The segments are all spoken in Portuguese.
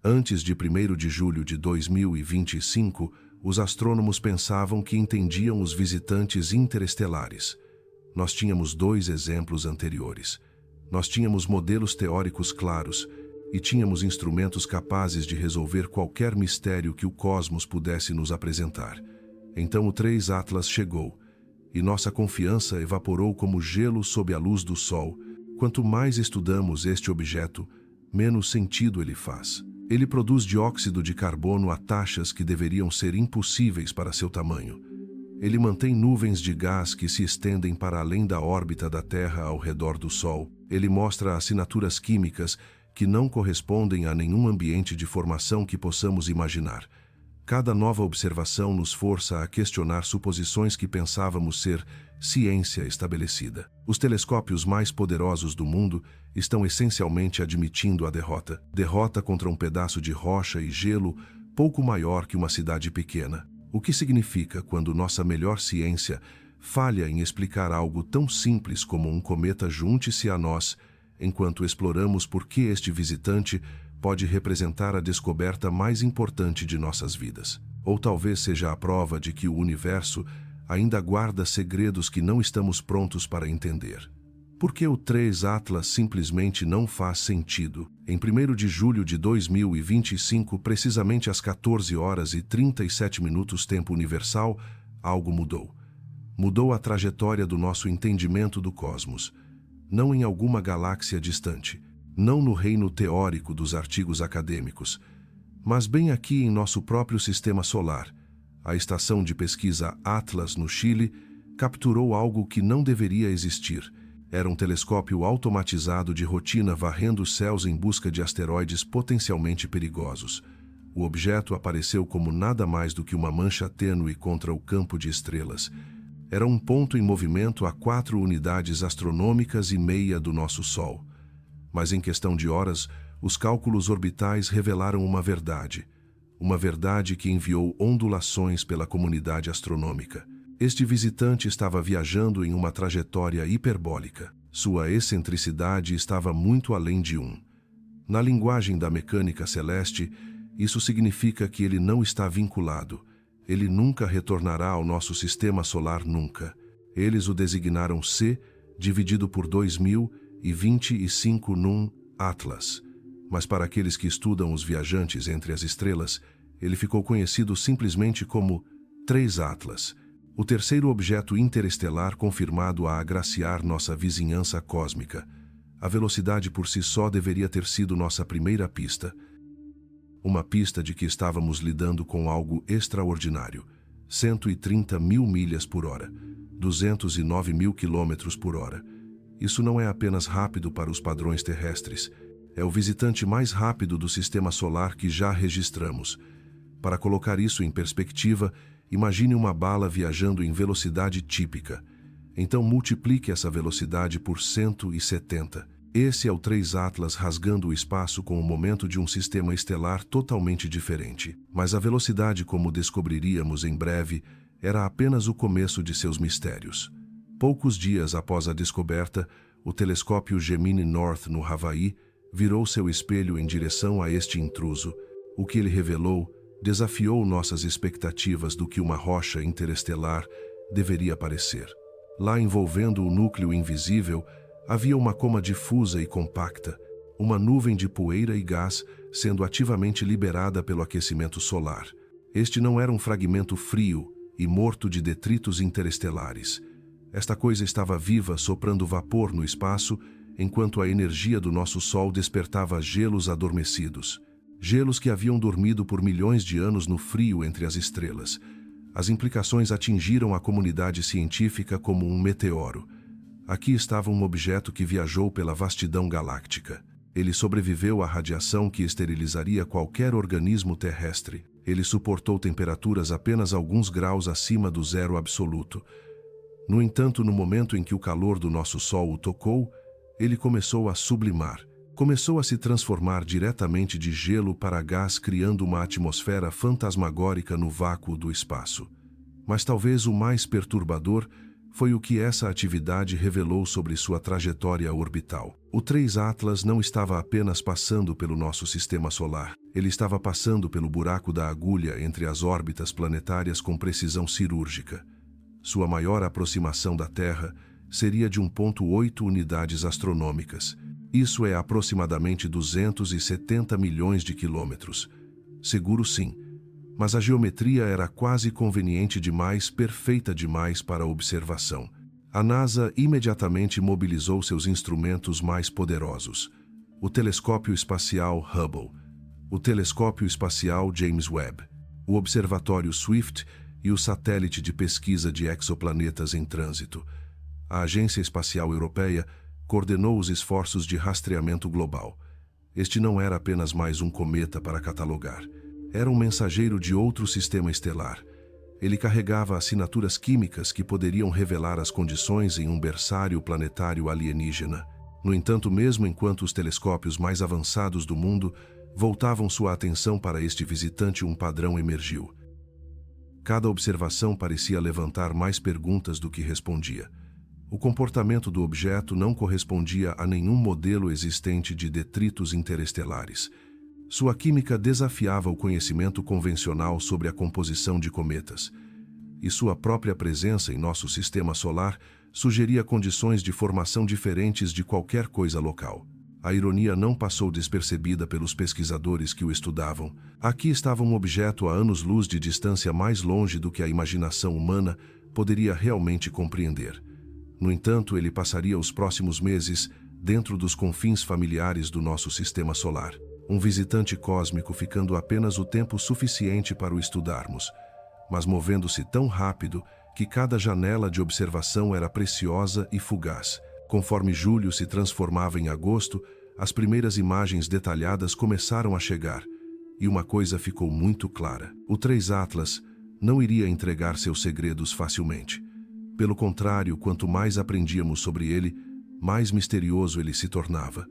Antes de 1º de julho de 2025, os astrônomos pensavam que entendiam os visitantes interestelares. Nós tínhamos 2 exemplos anteriores. Nós tínhamos modelos teóricos claros e tínhamos instrumentos capazes de resolver qualquer mistério que o cosmos pudesse nos apresentar. Então o 3 Atlas chegou, e nossa confiança evaporou como gelo sob a luz do Sol. Quanto mais estudamos este objeto, menos sentido ele faz. Ele produz dióxido de carbono a taxas que deveriam ser impossíveis para seu tamanho. Ele mantém nuvens de gás que se estendem para além da órbita da Terra ao redor do Sol. Ele mostra assinaturas químicas que não correspondem a nenhum ambiente de formação que possamos imaginar. Cada nova observação nos força a questionar suposições que pensávamos ser ciência estabelecida. Os telescópios mais poderosos do mundo estão essencialmente admitindo a derrota. Derrota contra um pedaço de rocha e gelo pouco maior que uma cidade pequena. O que significa quando nossa melhor ciência falha em explicar algo tão simples como um cometa junte-se a nós, enquanto exploramos por que este visitante pode representar a descoberta mais importante de nossas vidas. Ou talvez seja a prova de que o universo ainda guarda segredos que não estamos prontos para entender. Por que o 3 Atlas simplesmente não faz sentido? Em 1º de julho de 2025, precisamente às 14h37 tempo universal, algo mudou. Mudou a trajetória do nosso entendimento do cosmos. Não em alguma galáxia distante, não no reino teórico dos artigos acadêmicos, mas bem aqui em nosso próprio sistema solar. A estação de pesquisa Atlas, no Chile, capturou algo que não deveria existir. Era um telescópio automatizado de rotina varrendo os céus em busca de asteroides potencialmente perigosos. O objeto apareceu como nada mais do que uma mancha tênue contra o campo de estrelas. Era um ponto em movimento a 4 unidades astronômicas e meia do nosso Sol. Mas em questão de horas, os cálculos orbitais revelaram uma verdade que enviou ondulações pela comunidade astronômica. Este visitante estava viajando em uma trajetória hiperbólica. Sua excentricidade estava muito além de 1. Na linguagem da mecânica celeste, isso significa que ele não está vinculado. Ele nunca retornará ao nosso sistema solar nunca. Eles o designaram C, dividido por 2025 num Atlas. Mas para aqueles que estudam os viajantes entre as estrelas, ele ficou conhecido simplesmente como 3 Atlas, o terceiro objeto interestelar confirmado a agraciar nossa vizinhança cósmica. A velocidade por si só deveria ter sido nossa primeira pista. Uma pista de que estávamos lidando com algo extraordinário. 130 mil milhas por hora, 209 mil quilômetros por hora. Isso não é apenas rápido para os padrões terrestres. É o visitante mais rápido do sistema solar que já registramos. Para colocar isso em perspectiva, imagine uma bala viajando em velocidade típica. Então multiplique essa velocidade por 170. Esse é o 3 Atlas rasgando o espaço com o momento de um sistema estelar totalmente diferente. Mas a velocidade, como descobriríamos em breve, era apenas o começo de seus mistérios. Poucos dias após a descoberta, o telescópio Gemini North, no Havaí, virou seu espelho em direção a este intruso. O que ele revelou desafiou nossas expectativas do que uma rocha interestelar deveria parecer. Lá, envolvendo o núcleo invisível, havia uma coma difusa e compacta, uma nuvem de poeira e gás sendo ativamente liberada pelo aquecimento solar. Este não era um fragmento frio e morto de detritos interestelares. Esta coisa estava viva, soprando vapor no espaço, enquanto a energia do nosso Sol despertava gelos adormecidos. Gelos que haviam dormido por milhões de anos no frio entre as estrelas. As implicações atingiram a comunidade científica como um meteoro. Aqui estava um objeto que viajou pela vastidão galáctica. Ele sobreviveu à radiação que esterilizaria qualquer organismo terrestre. Ele suportou temperaturas apenas alguns graus acima do zero absoluto. No entanto, no momento em que o calor do nosso Sol o tocou, ele começou a sublimar. Começou a se transformar diretamente de gelo para gás, criando uma atmosfera fantasmagórica no vácuo do espaço. Mas talvez o mais perturbador foi o que essa atividade revelou sobre sua trajetória orbital. O 3 Atlas não estava apenas passando pelo nosso sistema solar. Ele estava passando pelo buraco da agulha entre as órbitas planetárias com precisão cirúrgica. Sua maior aproximação da Terra seria de 1,8 unidades astronômicas. Isso é aproximadamente 270 milhões de quilômetros. Seguro sim, mas a geometria era quase conveniente demais, perfeita demais para a observação. A NASA imediatamente mobilizou seus instrumentos mais poderosos: o telescópio espacial Hubble, o telescópio espacial James Webb, o observatório Swift e o satélite de pesquisa de exoplanetas em trânsito. A Agência Espacial Europeia coordenou os esforços de rastreamento global. Este não era apenas mais um cometa para catalogar. Era um mensageiro de outro sistema estelar. Ele carregava assinaturas químicas que poderiam revelar as condições em um berçário planetário alienígena. No entanto, mesmo enquanto os telescópios mais avançados do mundo voltavam sua atenção para este visitante, um padrão emergiu. Cada observação parecia levantar mais perguntas do que respondia. O comportamento do objeto não correspondia a nenhum modelo existente de detritos interestelares. Sua química desafiava o conhecimento convencional sobre a composição de cometas. E sua própria presença em nosso sistema solar sugeria condições de formação diferentes de qualquer coisa local. A ironia não passou despercebida pelos pesquisadores que o estudavam. Aqui estava um objeto a anos-luz de distância mais longe do que a imaginação humana poderia realmente compreender. No entanto, ele passaria os próximos meses dentro dos confins familiares do nosso sistema solar. Um visitante cósmico, ficando apenas o tempo suficiente para o estudarmos, mas movendo-se tão rápido que cada janela de observação era preciosa e fugaz. Conforme julho se transformava em agosto, as primeiras imagens detalhadas começaram a chegar, e uma coisa ficou muito clara: o 3 Atlas não iria entregar seus segredos facilmente. Pelo contrário, quanto mais aprendíamos sobre ele, mais misterioso ele se tornava.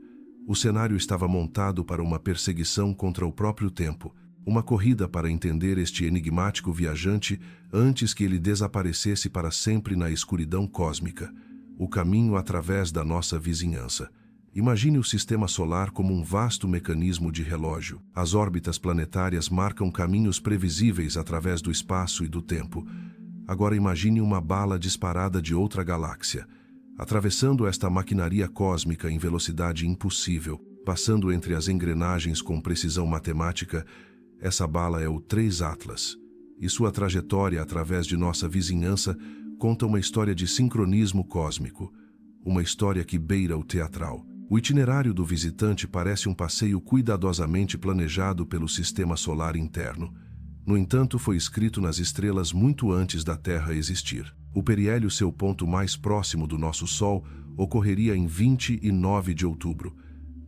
O cenário estava montado para uma perseguição contra o próprio tempo, uma corrida para entender este enigmático viajante antes que ele desaparecesse para sempre na escuridão cósmica, o caminho através da nossa vizinhança. Imagine o sistema solar como um vasto mecanismo de relógio. As órbitas planetárias marcam caminhos previsíveis através do espaço e do tempo. Agora imagine uma bala disparada de outra galáxia, atravessando esta maquinaria cósmica em velocidade impossível, passando entre as engrenagens com precisão matemática. Essa bala é o 3 Atlas, e sua trajetória através de nossa vizinhança conta uma história de sincronismo cósmico, uma história que beira o teatral. O itinerário do visitante parece um passeio cuidadosamente planejado pelo sistema solar interno. No entanto, foi escrito nas estrelas muito antes da Terra existir. O periélio, seu ponto mais próximo do nosso Sol, ocorreria em 29 de outubro.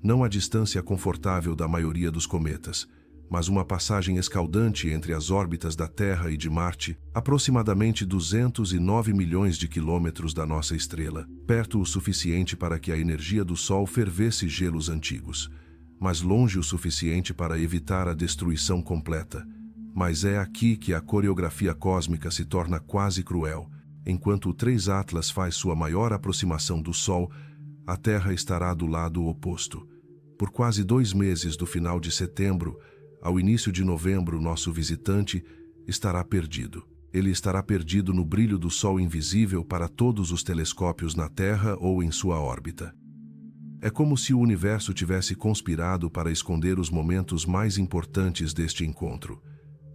Não a distância confortável da maioria dos cometas, mas uma passagem escaldante entre as órbitas da Terra e de Marte, aproximadamente 209 milhões de quilômetros da nossa estrela, perto o suficiente para que a energia do Sol fervesse gelos antigos, mas longe o suficiente para evitar a destruição completa. Mas é aqui que a coreografia cósmica se torna quase cruel. Enquanto o 3 Atlas faz sua maior aproximação do Sol, a Terra estará do lado oposto. Por quase 2 meses do final de setembro ao início de novembro, nosso visitante estará perdido. Ele estará perdido no brilho do Sol invisível para todos os telescópios na Terra ou em sua órbita. É como se o universo tivesse conspirado para esconder os momentos mais importantes deste encontro.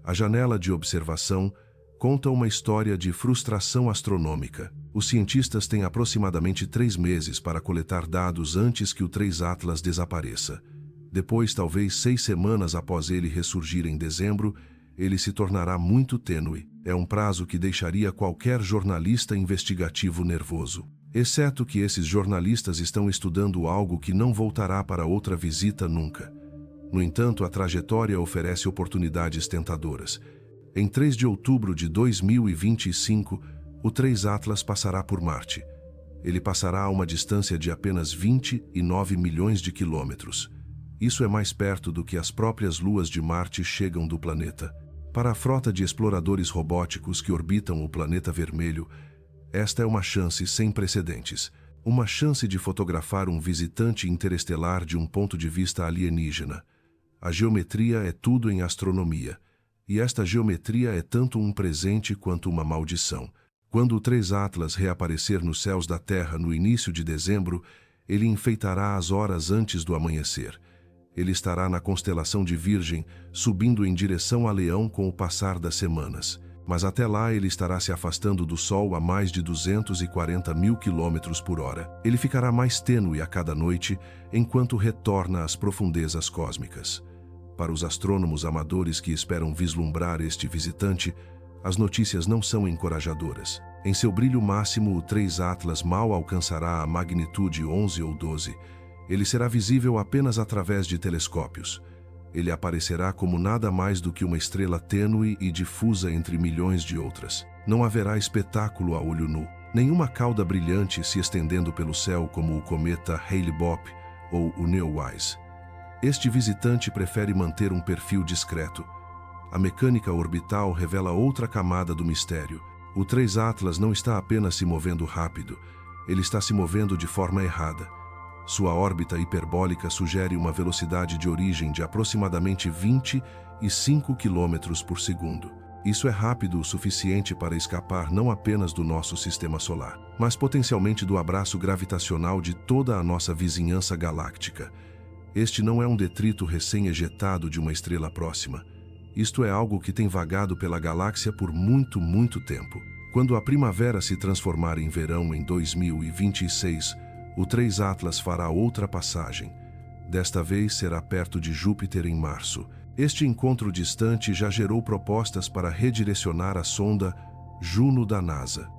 A janela de observação conta uma história de frustração astronômica. Os cientistas têm aproximadamente 3 meses para coletar dados antes que o 3 Atlas desapareça. Depois, talvez 6 semanas após ele ressurgir em dezembro, ele se tornará muito tênue. É um prazo que deixaria qualquer jornalista investigativo nervoso. Exceto que esses jornalistas estão estudando algo que não voltará para outra visita nunca. No entanto, a trajetória oferece oportunidades tentadoras. Em 3 de outubro de 2025, o 3 Atlas passará por Marte. Ele passará a uma distância de apenas 29 milhões de quilômetros. Isso é mais perto do que as próprias luas de Marte chegam do planeta. Para a frota de exploradores robóticos que orbitam o planeta vermelho, esta é uma chance sem precedentes. Uma chance de fotografar um visitante interestelar de um ponto de vista alienígena. A geometria é tudo em astronomia, e esta geometria é tanto um presente quanto uma maldição. Quando o 3 Atlas reaparecer nos céus da Terra no início de dezembro, ele enfeitará as horas antes do amanhecer. Ele estará na constelação de Virgem, subindo em direção a Leão com o passar das semanas. Mas até lá ele estará se afastando do Sol a mais de 240 mil quilômetros por hora. Ele ficará mais tênue a cada noite, enquanto retorna às profundezas cósmicas. Para os astrônomos amadores que esperam vislumbrar este visitante, as notícias não são encorajadoras. Em seu brilho máximo, o 3 Atlas mal alcançará a magnitude 11 ou 12. Ele será visível apenas através de telescópios. Ele aparecerá como nada mais do que uma estrela tênue e difusa entre milhões de outras. Não haverá espetáculo a olho nu. Nenhuma cauda brilhante se estendendo pelo céu como o cometa Hale-Bopp ou o Neowise. Este visitante prefere manter um perfil discreto. A mecânica orbital revela outra camada do mistério. O 3 Atlas não está apenas se movendo rápido, ele está se movendo de forma errada. Sua órbita hiperbólica sugere uma velocidade de origem de aproximadamente 25 km por segundo. Isso é rápido o suficiente para escapar não apenas do nosso sistema solar, mas potencialmente do abraço gravitacional de toda a nossa vizinhança galáctica. Este não é um detrito recém-ejetado de uma estrela próxima. Isto é algo que tem vagado pela galáxia por muito, muito tempo. Quando a primavera se transformar em verão em 2026, o 3 Atlas fará outra passagem. Desta vez será perto de Júpiter em março. Este encontro distante já gerou propostas para redirecionar a sonda Juno da NASA.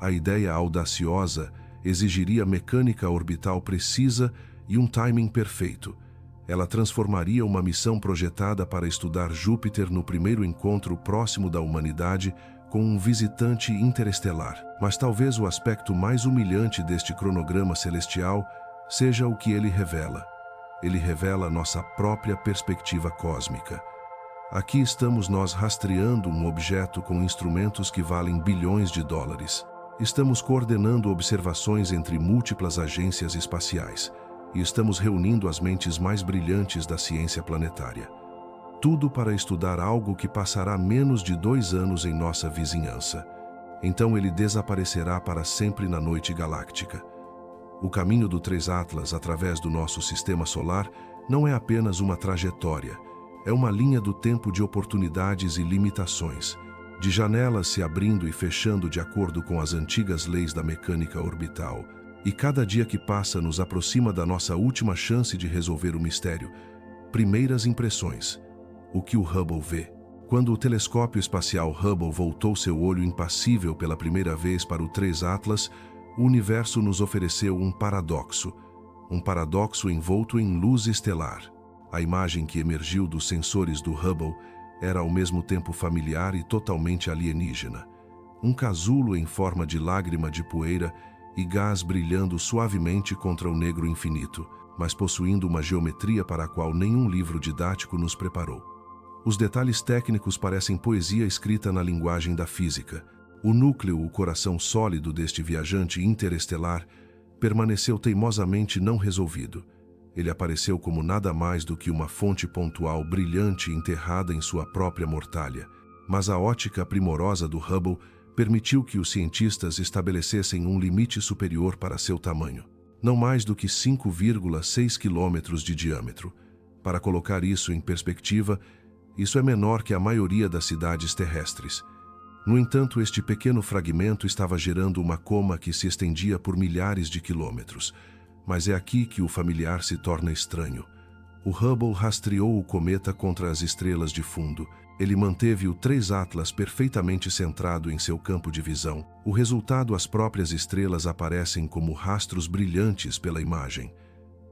A ideia audaciosa exigiria mecânica orbital precisa e um timing perfeito. Ela transformaria uma missão projetada para estudar Júpiter no primeiro encontro próximo da humanidade com um visitante interestelar. Mas talvez o aspecto mais humilhante deste cronograma celestial seja o que ele revela. Ele revela nossa própria perspectiva cósmica. Aqui estamos nós rastreando um objeto com instrumentos que valem bilhões de dólares. Estamos coordenando observações entre múltiplas agências espaciais e estamos reunindo as mentes mais brilhantes da ciência planetária. Tudo para estudar algo que passará menos de 2 anos em nossa vizinhança. Então ele desaparecerá para sempre na noite galáctica. O caminho do 3 Atlas através do nosso sistema solar não é apenas uma trajetória, é uma linha do tempo de oportunidades e limitações, de janelas se abrindo e fechando de acordo com as antigas leis da mecânica orbital. E cada dia que passa nos aproxima da nossa última chance de resolver o mistério. Primeiras impressões. O que o Hubble vê. Quando o telescópio espacial Hubble voltou seu olho impassível pela primeira vez para o 3 Atlas, o universo nos ofereceu um paradoxo envolto em luz estelar. A imagem que emergiu dos sensores do Hubble era ao mesmo tempo familiar e totalmente alienígena. Um casulo em forma de lágrima de poeira e gás brilhando suavemente contra o negro infinito, mas possuindo uma geometria para a qual nenhum livro didático nos preparou. Os detalhes técnicos parecem poesia escrita na linguagem da física. O núcleo, o coração sólido deste viajante interestelar, permaneceu teimosamente não resolvido. Ele apareceu como nada mais do que uma fonte pontual brilhante enterrada em sua própria mortalha. Mas a ótica primorosa do Hubble permitiu que os cientistas estabelecessem um limite superior para seu tamanho. Não mais do que 5,6 quilômetros de diâmetro. Para colocar isso em perspectiva, isso é menor que a maioria das cidades terrestres. No entanto, este pequeno fragmento estava gerando uma coma que se estendia por milhares de quilômetros. Mas é aqui que o familiar se torna estranho. O Hubble rastreou o cometa contra as estrelas de fundo. Ele manteve o 3 Atlas perfeitamente centrado em seu campo de visão. O resultado, as próprias estrelas aparecem como rastros brilhantes pela imagem.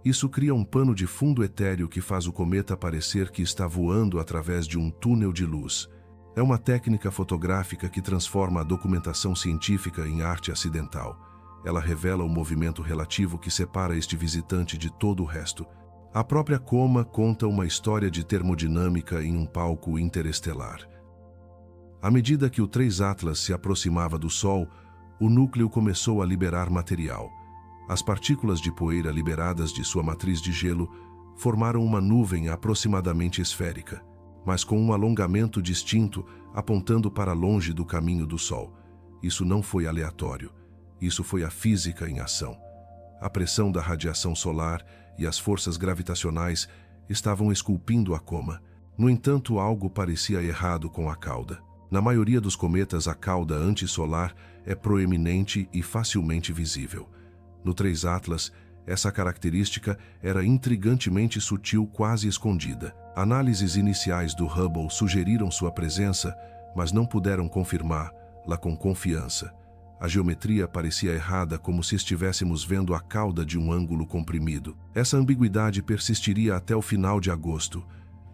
Isso cria um pano de fundo etéreo que faz o cometa parecer que está voando através de um túnel de luz. É uma técnica fotográfica que transforma a documentação científica em arte acidental. Ela revela o movimento relativo que separa este visitante de todo o resto. A própria coma conta uma história de termodinâmica em um palco interestelar. À medida que o 3 Atlas se aproximava do Sol, o núcleo começou a liberar material. As partículas de poeira liberadas de sua matriz de gelo formaram uma nuvem aproximadamente esférica, mas com um alongamento distinto apontando para longe do caminho do Sol. Isso não foi aleatório. Isso foi a física em ação. A pressão da radiação solar e as forças gravitacionais estavam esculpindo a coma. No entanto, algo parecia errado com a cauda. Na maioria dos cometas, a cauda antissolar é proeminente e facilmente visível. No 3 Atlas, essa característica era intrigantemente sutil, quase escondida. Análises iniciais do Hubble sugeriram sua presença, mas não puderam confirmá-la com confiança. A geometria parecia errada, como se estivéssemos vendo a cauda de um ângulo comprimido. Essa ambiguidade persistiria até o final de agosto.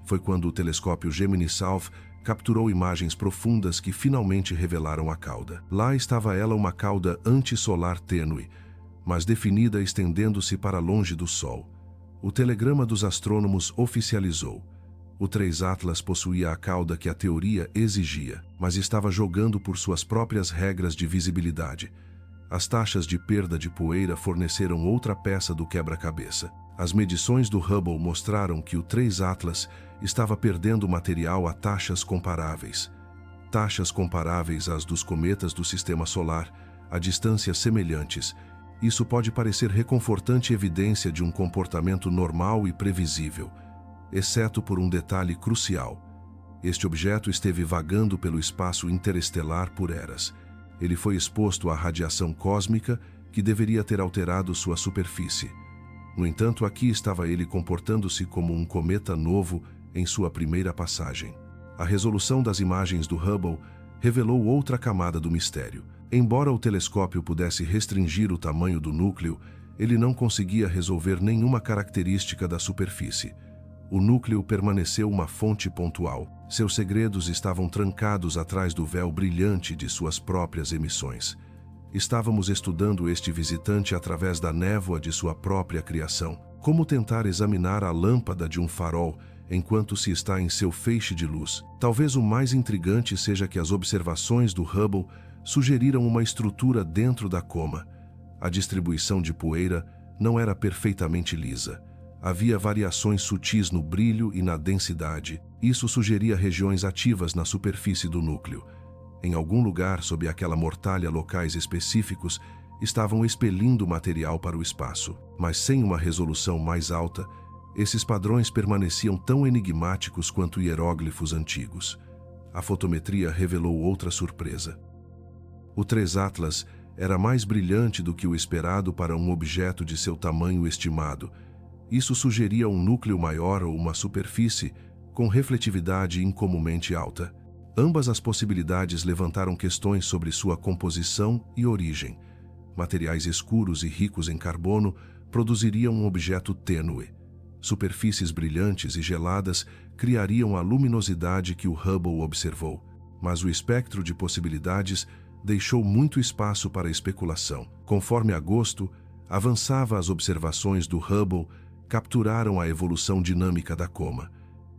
Foi quando o telescópio Gemini South capturou imagens profundas que finalmente revelaram a cauda. Lá estava ela, uma cauda antissolar tênue, mas definida, estendendo-se para longe do Sol. O telegrama dos astrônomos oficializou. O 3 Atlas possuía a cauda que a teoria exigia, mas estava jogando por suas próprias regras de visibilidade. As taxas de perda de poeira forneceram outra peça do quebra-cabeça. As medições do Hubble mostraram que o 3 Atlas estava perdendo material a taxas comparáveis. Taxas comparáveis às dos cometas do Sistema Solar, a distâncias semelhantes. Isso pode parecer reconfortante evidência de um comportamento normal e previsível, exceto por um detalhe crucial. Este objeto esteve vagando pelo espaço interestelar por eras. Ele foi exposto à radiação cósmica que deveria ter alterado sua superfície. No entanto, aqui estava ele comportando-se como um cometa novo em sua primeira passagem. A resolução das imagens do Hubble revelou outra camada do mistério. Embora o telescópio pudesse restringir o tamanho do núcleo, ele não conseguia resolver nenhuma característica da superfície. O núcleo permaneceu uma fonte pontual. Seus segredos estavam trancados atrás do véu brilhante de suas próprias emissões. Estávamos estudando este visitante através da névoa de sua própria criação. Como tentar examinar a lâmpada de um farol enquanto se está em seu feixe de luz? Talvez o mais intrigante seja que as observações do Hubble sugeriram uma estrutura dentro da coma. A distribuição de poeira não era perfeitamente lisa. Havia variações sutis no brilho e na densidade. Isso sugeria regiões ativas na superfície do núcleo. Em algum lugar sob aquela mortalha, locais específicos estavam expelindo material para o espaço. Mas sem uma resolução mais alta, esses padrões permaneciam tão enigmáticos quanto hieróglifos antigos. A fotometria revelou outra surpresa. O 3 Atlas era mais brilhante do que o esperado para um objeto de seu tamanho estimado. Isso sugeria um núcleo maior ou uma superfície com refletividade incomumente alta. Ambas as possibilidades levantaram questões sobre sua composição e origem. Materiais escuros e ricos em carbono produziriam um objeto tênue. Superfícies brilhantes e geladas criariam a luminosidade que o Hubble observou. Mas o espectro de possibilidades deixou muito espaço para especulação. Conforme agosto avançava, as observações do Hubble capturaram a evolução dinâmica da coma.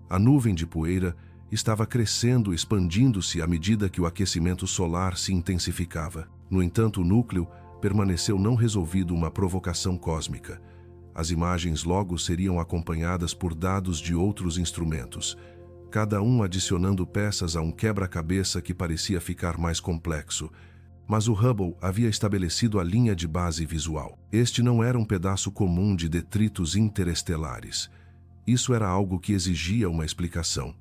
A nuvem de poeira estava crescendo, expandindo-se à medida que o aquecimento solar se intensificava. No entanto, o núcleo permaneceu não resolvido, uma provocação cósmica. As imagens logo seriam acompanhadas por dados de outros instrumentos, cada um adicionando peças a um quebra-cabeça que parecia ficar mais complexo. Mas o Hubble havia estabelecido a linha de base visual. Este não era um pedaço comum de detritos interestelares. Isso era algo que exigia uma explicação.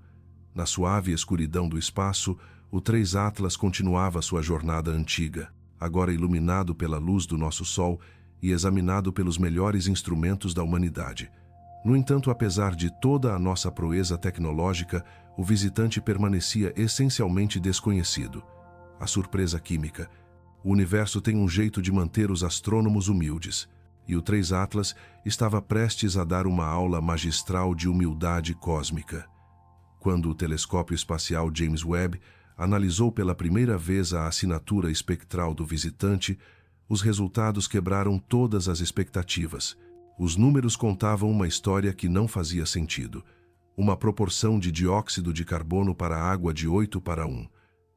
Na suave escuridão do espaço, o 3 Atlas continuava sua jornada antiga, agora iluminado pela luz do nosso Sol e examinado pelos melhores instrumentos da humanidade. No entanto, apesar de toda a nossa proeza tecnológica, o visitante permanecia essencialmente desconhecido. A surpresa química. O universo tem um jeito de manter os astrônomos humildes, e o 3 Atlas estava prestes a dar uma aula magistral de humildade cósmica. Quando o telescópio espacial James Webb analisou pela primeira vez a assinatura espectral do visitante, os resultados quebraram todas as expectativas. Os números contavam uma história que não fazia sentido. Uma proporção de dióxido de carbono para água de 8:1.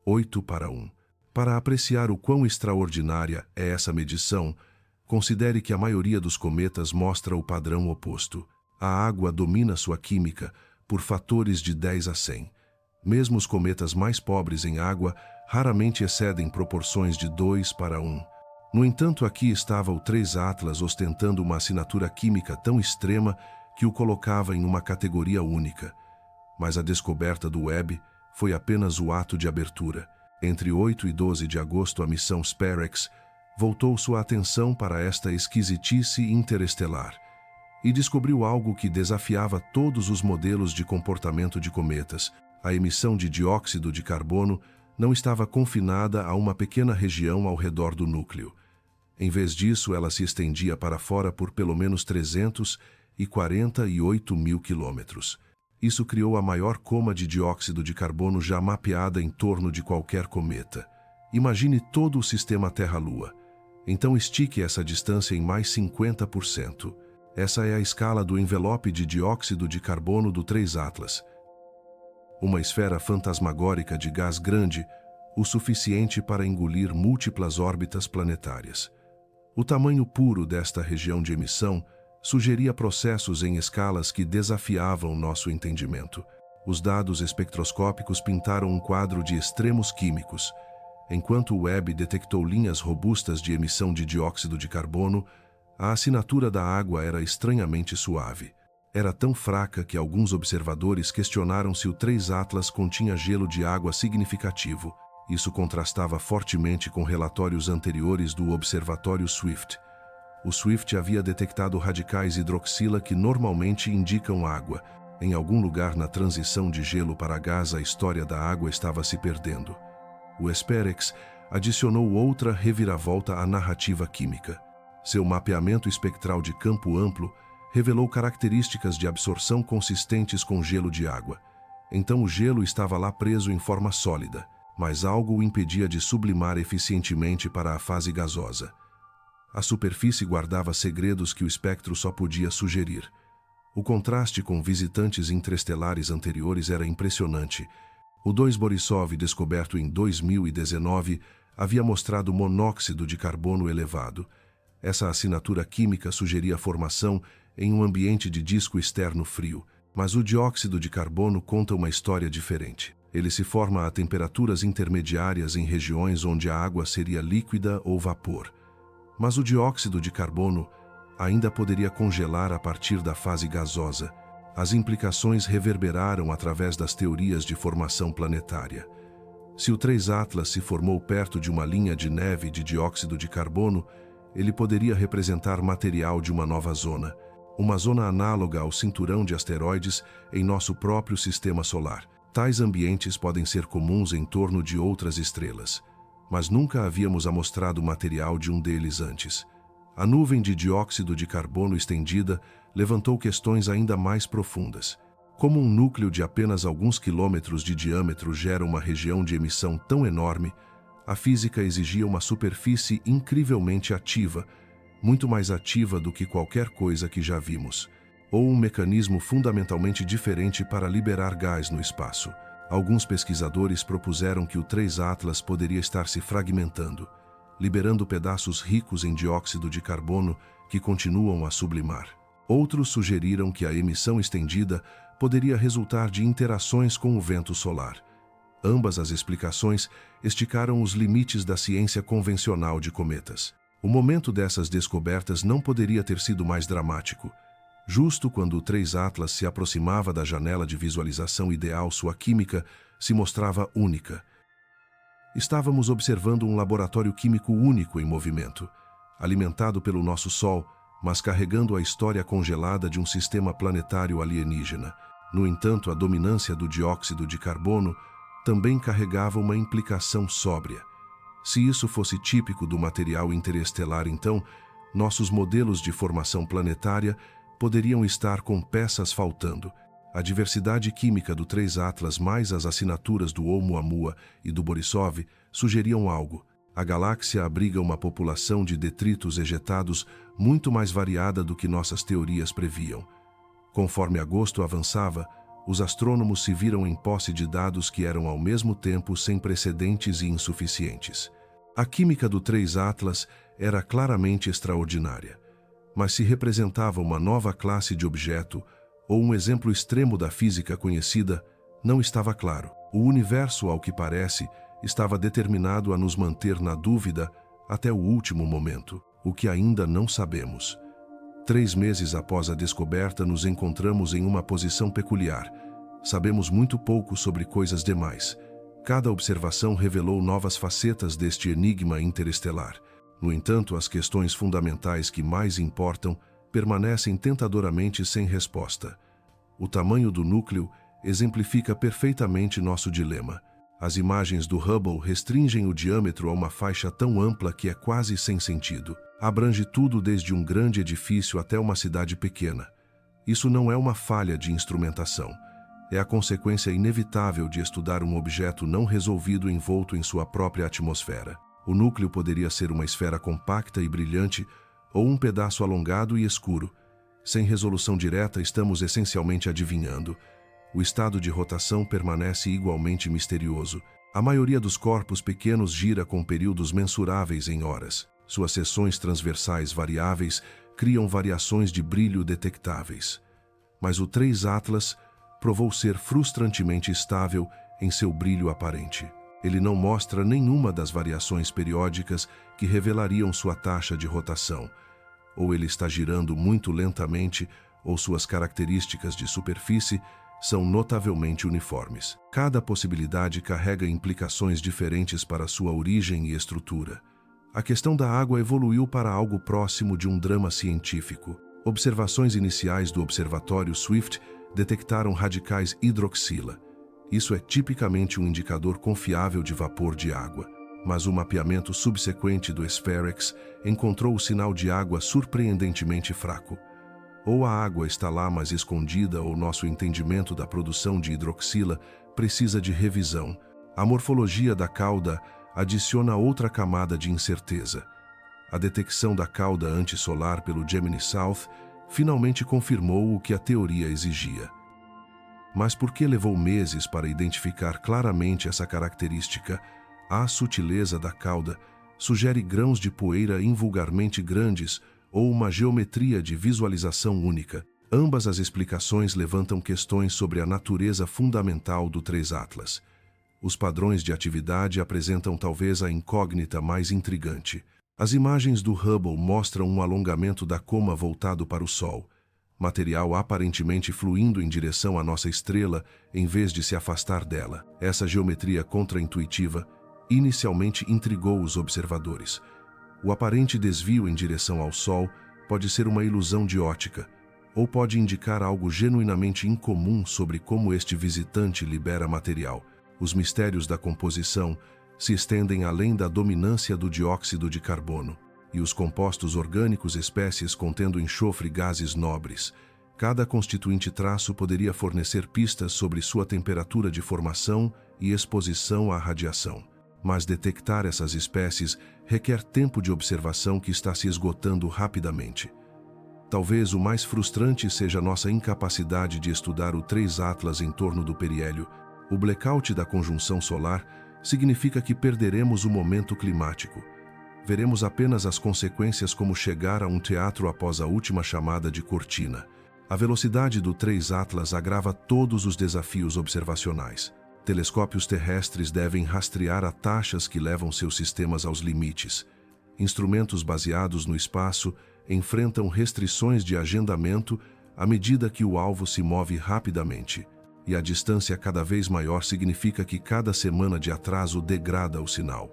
8:1. Para apreciar o quão extraordinária é essa medição, considere que a maioria dos cometas mostra o padrão oposto. A água domina sua química por fatores de 10 a 100. Mesmo os cometas mais pobres em água raramente excedem proporções de 2:1. No entanto, aqui estava o 3 Atlas ostentando uma assinatura química tão extrema que o colocava em uma categoria única. Mas a descoberta do Webb foi apenas o ato de abertura. Entre 8 e 12 de agosto, a missão SpareX voltou sua atenção para esta esquisitice interestelar e descobriu algo que desafiava todos os modelos de comportamento de cometas. A emissão de dióxido de carbono não estava confinada a uma pequena região ao redor do núcleo. Em vez disso, ela se estendia para fora por pelo menos 348 mil quilômetros. Isso criou a maior coma de dióxido de carbono já mapeada em torno de qualquer cometa. Imagine todo o sistema Terra-Lua. Então estique essa distância em mais 50%. Essa é a escala do envelope de dióxido de carbono do 3 Atlas. Uma esfera fantasmagórica de gás grande, o suficiente para engolir múltiplas órbitas planetárias. O tamanho puro desta região de emissão sugeria processos em escalas que desafiavam nosso entendimento. Os dados espectroscópicos pintaram um quadro de extremos químicos. Enquanto o Webb detectou linhas robustas de emissão de dióxido de carbono, a assinatura da água era estranhamente suave. Era tão fraca que alguns observadores questionaram se o 3 Atlas continha gelo de água significativo. Isso contrastava fortemente com relatórios anteriores do Observatório Swift. O Swift havia detectado radicais hidroxila que normalmente indicam água. Em algum lugar na transição de gelo para gás, a história da água estava se perdendo. O SpareX adicionou outra reviravolta à narrativa química. Seu mapeamento espectral de campo amplo revelou características de absorção consistentes com gelo de água. Então o gelo estava lá preso em forma sólida, mas algo o impedia de sublimar eficientemente para a fase gasosa. A superfície guardava segredos que o espectro só podia sugerir. O contraste com visitantes interestelares anteriores era impressionante. O 2 Borisov, descoberto em 2019, havia mostrado monóxido de carbono elevado. Essa assinatura química sugeria formação em um ambiente de disco externo frio, mas o dióxido de carbono conta uma história diferente. Ele se forma a temperaturas intermediárias em regiões onde a água seria líquida ou vapor. Mas o dióxido de carbono ainda poderia congelar a partir da fase gasosa. As implicações reverberaram através das teorias de formação planetária. Se o 3 Atlas se formou perto de uma linha de neve de dióxido de carbono, ele poderia representar material de uma nova zona, uma zona análoga ao cinturão de asteroides em nosso próprio sistema solar. Tais ambientes podem ser comuns em torno de outras estrelas, mas nunca havíamos amostrado material de um deles antes. A nuvem de dióxido de carbono estendida levantou questões ainda mais profundas. Como um núcleo de apenas alguns quilômetros de diâmetro gera uma região de emissão tão enorme, a física exigia uma superfície incrivelmente ativa, muito mais ativa do que qualquer coisa que já vimos, ou um mecanismo fundamentalmente diferente para liberar gás no espaço. Alguns pesquisadores propuseram que o 3 Atlas poderia estar se fragmentando, liberando pedaços ricos em dióxido de carbono que continuam a sublimar. Outros sugeriram que a emissão estendida poderia resultar de interações com o vento solar. Ambas as explicações esticaram os limites da ciência convencional de cometas. O momento dessas descobertas não poderia ter sido mais dramático. Justo quando o 3 Atlas se aproximava da janela de visualização ideal, sua química se mostrava única. Estávamos observando um laboratório químico único em movimento, alimentado pelo nosso Sol, mas carregando a história congelada de um sistema planetário alienígena. No entanto, a dominância do dióxido de carbono também carregava uma implicação sóbria. Se isso fosse típico do material interestelar, então, nossos modelos de formação planetária poderiam estar com peças faltando. A diversidade química do 3 Atlas mais as assinaturas do Oumuamua e do Borisov sugeriam algo. A galáxia abriga uma população de detritos ejetados muito mais variada do que nossas teorias previam. Conforme agosto avançava, os astrônomos se viram em posse de dados que eram ao mesmo tempo sem precedentes e insuficientes. A química do 3 Atlas era claramente extraordinária. Mas se representava uma nova classe de objeto ou um exemplo extremo da física conhecida, não estava claro. O universo, ao que parece, estava determinado a nos manter na dúvida até o último momento, o que ainda não sabemos. 3 meses após a descoberta, nos encontramos em uma posição peculiar. Sabemos muito pouco sobre coisas demais. Cada observação revelou novas facetas deste enigma interestelar. No entanto, as questões fundamentais que mais importam permanecem tentadoramente sem resposta. O tamanho do núcleo exemplifica perfeitamente nosso dilema. As imagens do Hubble restringem o diâmetro a uma faixa tão ampla que é quase sem sentido. Abrange tudo desde um grande edifício até uma cidade pequena. Isso não é uma falha de instrumentação. É a consequência inevitável de estudar um objeto não resolvido envolto em sua própria atmosfera. O núcleo poderia ser uma esfera compacta e brilhante ou um pedaço alongado e escuro. Sem resolução direta, estamos essencialmente adivinhando. O estado de rotação permanece igualmente misterioso. A maioria dos corpos pequenos gira com períodos mensuráveis em horas. Suas seções transversais variáveis criam variações de brilho detectáveis. Mas o 3 Atlas provou ser frustrantemente estável em seu brilho aparente. Ele não mostra nenhuma das variações periódicas que revelariam sua taxa de rotação. Ou ele está girando muito lentamente, ou suas características de superfície são notavelmente uniformes. Cada possibilidade carrega implicações diferentes para sua origem e estrutura. A questão da água evoluiu para algo próximo de um drama científico. Observações iniciais do Observatório Swift detectaram radicais hidroxila. Isso é tipicamente um indicador confiável de vapor de água, mas o mapeamento subsequente do SPHEREX encontrou o sinal de água surpreendentemente fraco. Ou a água está lá, mas escondida, ou nosso entendimento da produção de hidroxila precisa de revisão. A morfologia da cauda adiciona outra camada de incerteza. A detecção da cauda antissolar pelo Gemini South finalmente confirmou o que a teoria exigia. Mas por que levou meses para identificar claramente essa característica? A sutileza da cauda sugere grãos de poeira invulgarmente grandes ou uma geometria de visualização única. Ambas as explicações levantam questões sobre a natureza fundamental do 3 Atlas. Os padrões de atividade apresentam talvez a incógnita mais intrigante. As imagens do Hubble mostram um alongamento da coma voltado para o Sol, material aparentemente fluindo em direção à nossa estrela em vez de se afastar dela. Essa geometria contraintuitiva inicialmente intrigou os observadores. O aparente desvio em direção ao Sol pode ser uma ilusão de ótica, ou pode indicar algo genuinamente incomum sobre como este visitante libera material. Os mistérios da composição se estendem além da dominância do dióxido de carbono e os compostos orgânicos, espécies contendo enxofre e gases nobres. Cada constituinte traço poderia fornecer pistas sobre sua temperatura de formação e exposição à radiação. Mas detectar essas espécies requer tempo de observação que está se esgotando rapidamente. Talvez o mais frustrante seja nossa incapacidade de estudar o 3 Atlas em torno do periélio. O blackout da conjunção solar significa que perderemos o momento climático. Veremos apenas as consequências como chegar a um teatro após a última chamada de cortina. A velocidade do 3 Atlas agrava todos os desafios observacionais. Telescópios terrestres devem rastrear a taxas que levam seus sistemas aos limites. Instrumentos baseados no espaço enfrentam restrições de agendamento à medida que o alvo se move rapidamente. E a distância cada vez maior significa que cada semana de atraso degrada o sinal.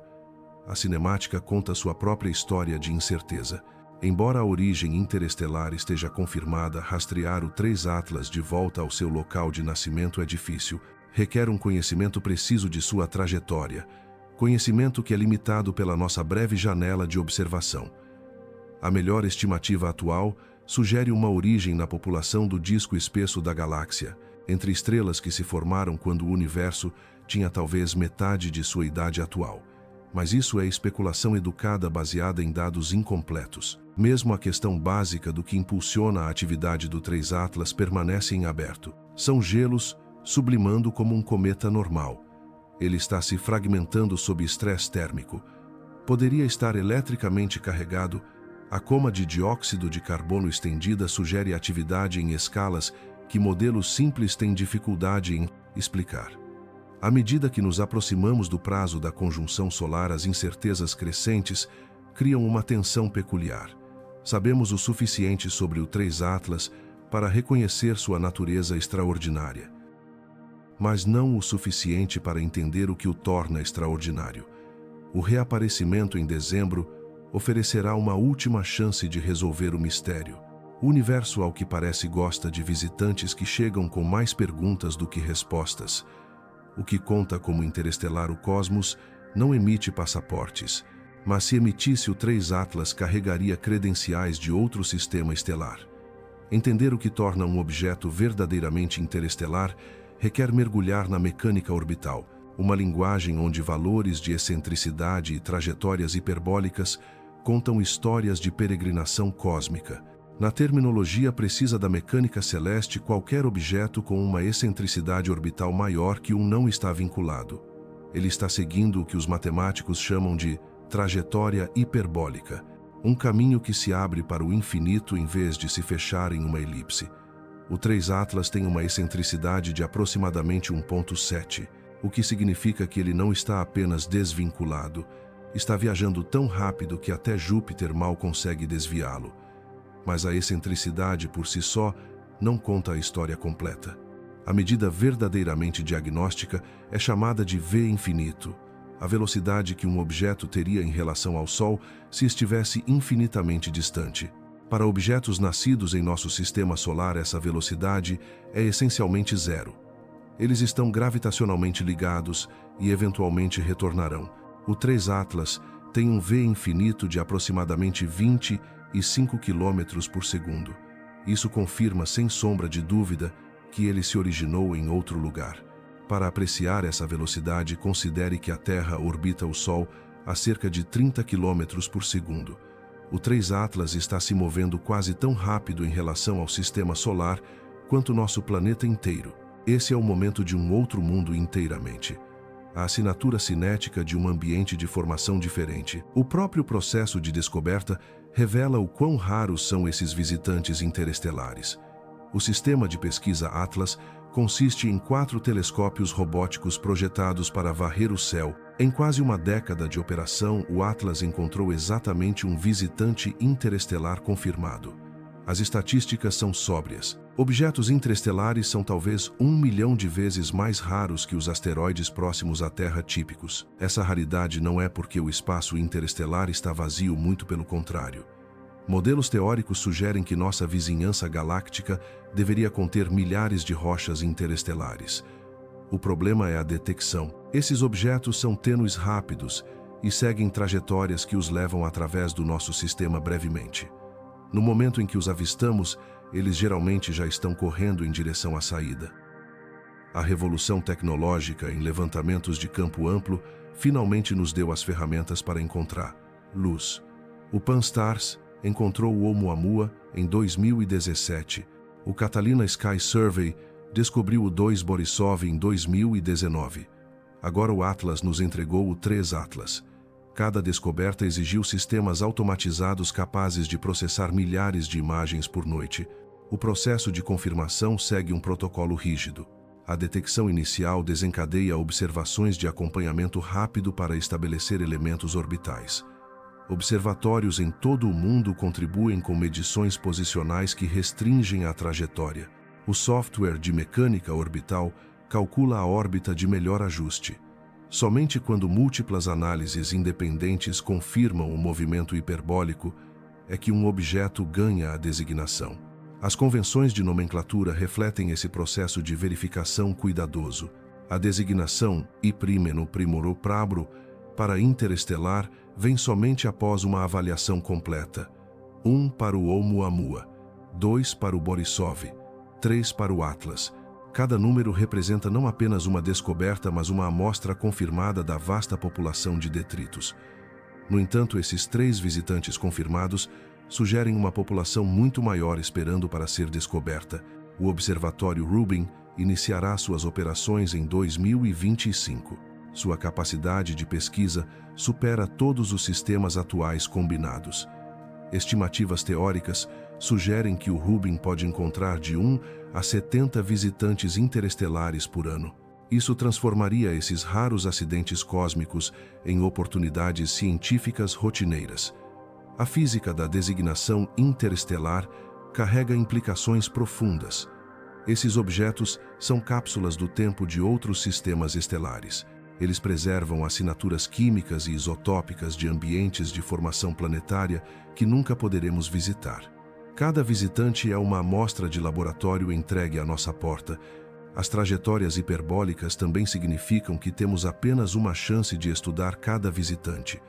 A cinemática conta sua própria história de incerteza. Embora a origem interestelar esteja confirmada, rastrear o 3 Atlas de volta ao seu local de nascimento é difícil. Requer um conhecimento preciso de sua trajetória, conhecimento que é limitado pela nossa breve janela de observação. A melhor estimativa atual sugere uma origem na população do disco espesso da galáxia, entre estrelas que se formaram quando o universo tinha talvez metade de sua idade atual. Mas isso é especulação educada baseada em dados incompletos. Mesmo a questão básica do que impulsiona a atividade do 3 Atlas permanece em aberto. São gelos sublimando como um cometa normal. Ele está se fragmentando sob estresse térmico. Poderia estar eletricamente carregado A coma de dióxido de carbono estendida sugere atividade em escalas que modelos simples têm dificuldade em explicar. À medida que nos aproximamos do prazo da conjunção solar, as incertezas crescentes criam uma tensão peculiar. Sabemos o suficiente sobre o 3 Atlas para reconhecer sua natureza extraordinária, mas não o suficiente para entender o que o torna extraordinário. O reaparecimento em dezembro oferecerá uma última chance de resolver o mistério. O universo, ao que parece, gosta de visitantes que chegam com mais perguntas do que respostas. O que conta como interestelar, o cosmos, não emite passaportes, mas se emitisse o 3 Atlas, carregaria credenciais de outro sistema estelar. Entender o que torna um objeto verdadeiramente interestelar requer mergulhar na mecânica orbital, uma linguagem onde valores de excentricidade e trajetórias hiperbólicas contam histórias de peregrinação cósmica. Na terminologia precisa da mecânica celeste, qualquer objeto com uma excentricidade orbital maior que um não está vinculado. Ele está seguindo o que os matemáticos chamam de trajetória hiperbólica, um caminho que se abre para o infinito em vez de se fechar em uma elipse. O 3 Atlas tem uma excentricidade de aproximadamente 1,7, o que significa que ele não está apenas desvinculado, está viajando tão rápido que até Júpiter mal consegue desviá-lo. Mas a excentricidade por si só não conta a história completa. A medida verdadeiramente diagnóstica é chamada de V infinito, a velocidade que um objeto teria em relação ao Sol se estivesse infinitamente distante. Para objetos nascidos em nosso sistema solar, essa velocidade é essencialmente zero. Eles estão gravitacionalmente ligados e eventualmente retornarão. O 3 Atlas tem um V infinito de aproximadamente 25 km por segundo. Isso confirma sem sombra de dúvida que ele se originou em outro lugar. Para apreciar essa velocidade, considere que a Terra orbita o Sol a cerca de 30 km por segundo. O 3 Atlas está se movendo quase tão rápido em relação ao sistema solar quanto nosso planeta inteiro. Esse é o momento de um outro mundo inteiramente. A assinatura cinética de um ambiente de formação diferente. O próprio processo de descoberta revela o quão raros são esses visitantes interestelares. O sistema de pesquisa Atlas consiste em 4 telescópios robóticos projetados para varrer o céu. Em quase uma década de operação, o Atlas encontrou exatamente um visitante interestelar confirmado. As estatísticas são sóbrias. Objetos interestelares são talvez 1 milhão de vezes mais raros que os asteroides próximos à Terra típicos. Essa raridade não é porque o espaço interestelar está vazio, muito pelo contrário. Modelos teóricos sugerem que nossa vizinhança galáctica deveria conter milhares de rochas interestelares. O problema é a detecção. Esses objetos são tênues, rápidos e seguem trajetórias que os levam através do nosso sistema brevemente. No momento em que os avistamos, eles geralmente já estão correndo em direção à saída. A revolução tecnológica em levantamentos de campo amplo finalmente nos deu as ferramentas para encontrar luz. O Pan-STARRS encontrou o Oumuamua em 2017. O Catalina Sky Survey descobriu o 2 Borisov em 2019. Agora o Atlas nos entregou o 3 Atlas. Cada descoberta exigiu sistemas automatizados capazes de processar milhares de imagens por noite. O processo de confirmação segue um protocolo rígido. A detecção inicial desencadeia observações de acompanhamento rápido para estabelecer elementos orbitais. Observatórios em todo o mundo contribuem com medições posicionais que restringem a trajetória. O software de mecânica orbital calcula a órbita de melhor ajuste. Somente quando múltiplas análises independentes confirmam o movimento hiperbólico é que um objeto ganha a designação. As convenções de nomenclatura refletem esse processo de verificação cuidadoso. A designação I' no primoro prabro para interestelar vem somente após uma avaliação completa. 1 para o Oumuamua, 2 para o Borisov, 3 para o Atlas. Cada número representa não apenas uma descoberta, mas uma amostra confirmada da vasta população de detritos. No entanto, esses 3 visitantes confirmados sugerem uma população muito maior esperando para ser descoberta. O Observatório Rubin iniciará suas operações em 2025. Sua capacidade de pesquisa supera todos os sistemas atuais combinados. Estimativas teóricas sugerem que o Hubble pode encontrar de 1 a 70 visitantes interestelares por ano. Isso transformaria esses raros acidentes cósmicos em oportunidades científicas rotineiras. A física da designação interestelar carrega implicações profundas. Esses objetos são cápsulas do tempo de outros sistemas estelares. Eles preservam assinaturas químicas e isotópicas de ambientes de formação planetária que nunca poderemos visitar. Cada visitante é uma amostra de laboratório entregue à nossa porta. As trajetórias hiperbólicas também significam que temos apenas uma chance de estudar cada visitante.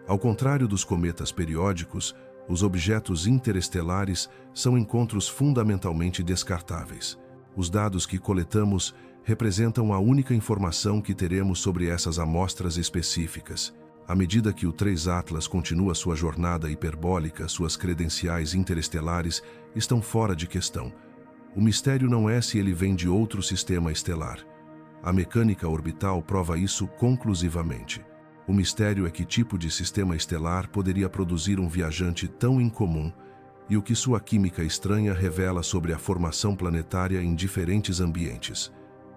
Ao contrário dos cometas periódicos, os objetos interestelares são encontros fundamentalmente descartáveis. Os dados que coletamos representam a única informação que teremos sobre essas amostras específicas. À medida que o 3 Atlas continua sua jornada hiperbólica, suas credenciais interestelares estão fora de questão. O mistério não é se ele vem de outro sistema estelar. A mecânica orbital prova isso conclusivamente. O mistério é que tipo de sistema estelar poderia produzir um viajante tão incomum e o que sua química estranha revela sobre a formação planetária em diferentes ambientes.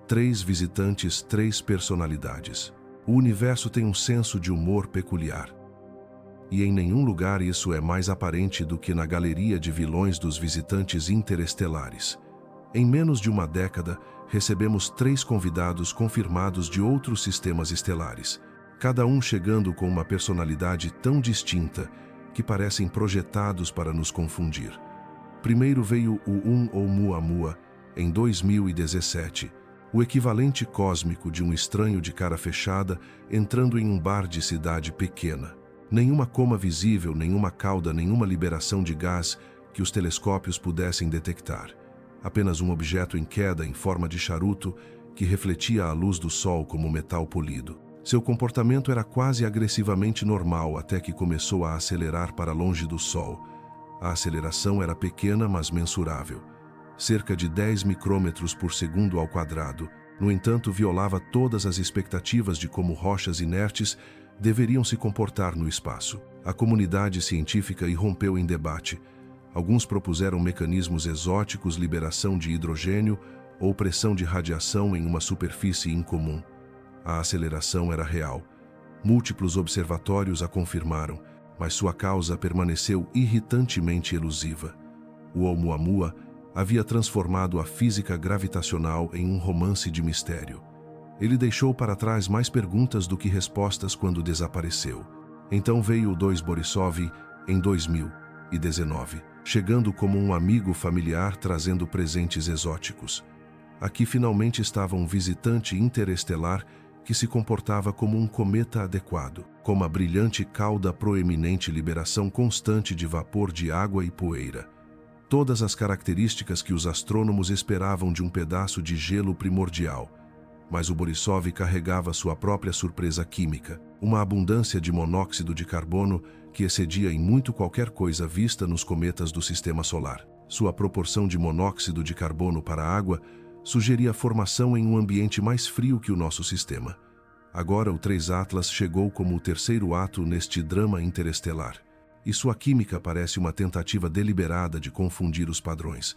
3 visitantes, 3 personalidades. O universo tem um senso de humor peculiar. E em nenhum lugar isso é mais aparente do que na galeria de vilões dos visitantes interestelares. Em menos de uma década, recebemos 3 convidados confirmados de outros sistemas estelares, cada um chegando com uma personalidade tão distinta que parecem projetados para nos confundir. Primeiro veio o Oumuamua, em 2017, o equivalente cósmico de um estranho de cara fechada entrando em um bar de cidade pequena. Nenhuma coma visível, nenhuma cauda, nenhuma liberação de gás que os telescópios pudessem detectar. Apenas um objeto em queda em forma de charuto que refletia a luz do sol como metal polido. Seu comportamento era quase agressivamente normal até que começou a acelerar para longe do Sol. A aceleração era pequena, mas mensurável. Cerca de 10 micrômetros por segundo ao quadrado. No entanto, violava todas as expectativas de como rochas inertes deveriam se comportar no espaço. A comunidade científica irrompeu em debate. Alguns propuseram mecanismos exóticos, liberação de hidrogênio ou pressão de radiação em uma superfície incomum. A aceleração era real. Múltiplos observatórios a confirmaram, mas sua causa permaneceu irritantemente elusiva. O Oumuamua havia transformado a física gravitacional em um romance de mistério. Ele deixou para trás mais perguntas do que respostas quando desapareceu. Então veio o 2 Borisov em 2019, chegando como um amigo familiar trazendo presentes exóticos. Aqui finalmente estava um visitante interestelar que se comportava como um cometa adequado, com uma brilhante cauda proeminente, liberação constante de vapor de água e poeira. Todas as características que os astrônomos esperavam de um pedaço de gelo primordial. Mas o Borisov carregava sua própria surpresa química, uma abundância de monóxido de carbono que excedia em muito qualquer coisa vista nos cometas do Sistema Solar. Sua proporção de monóxido de carbono para a água sugeria a formação em um ambiente mais frio que o nosso sistema. Agora o 3 Atlas chegou como o terceiro ato neste drama interestelar. E sua química parece uma tentativa deliberada de confundir os padrões.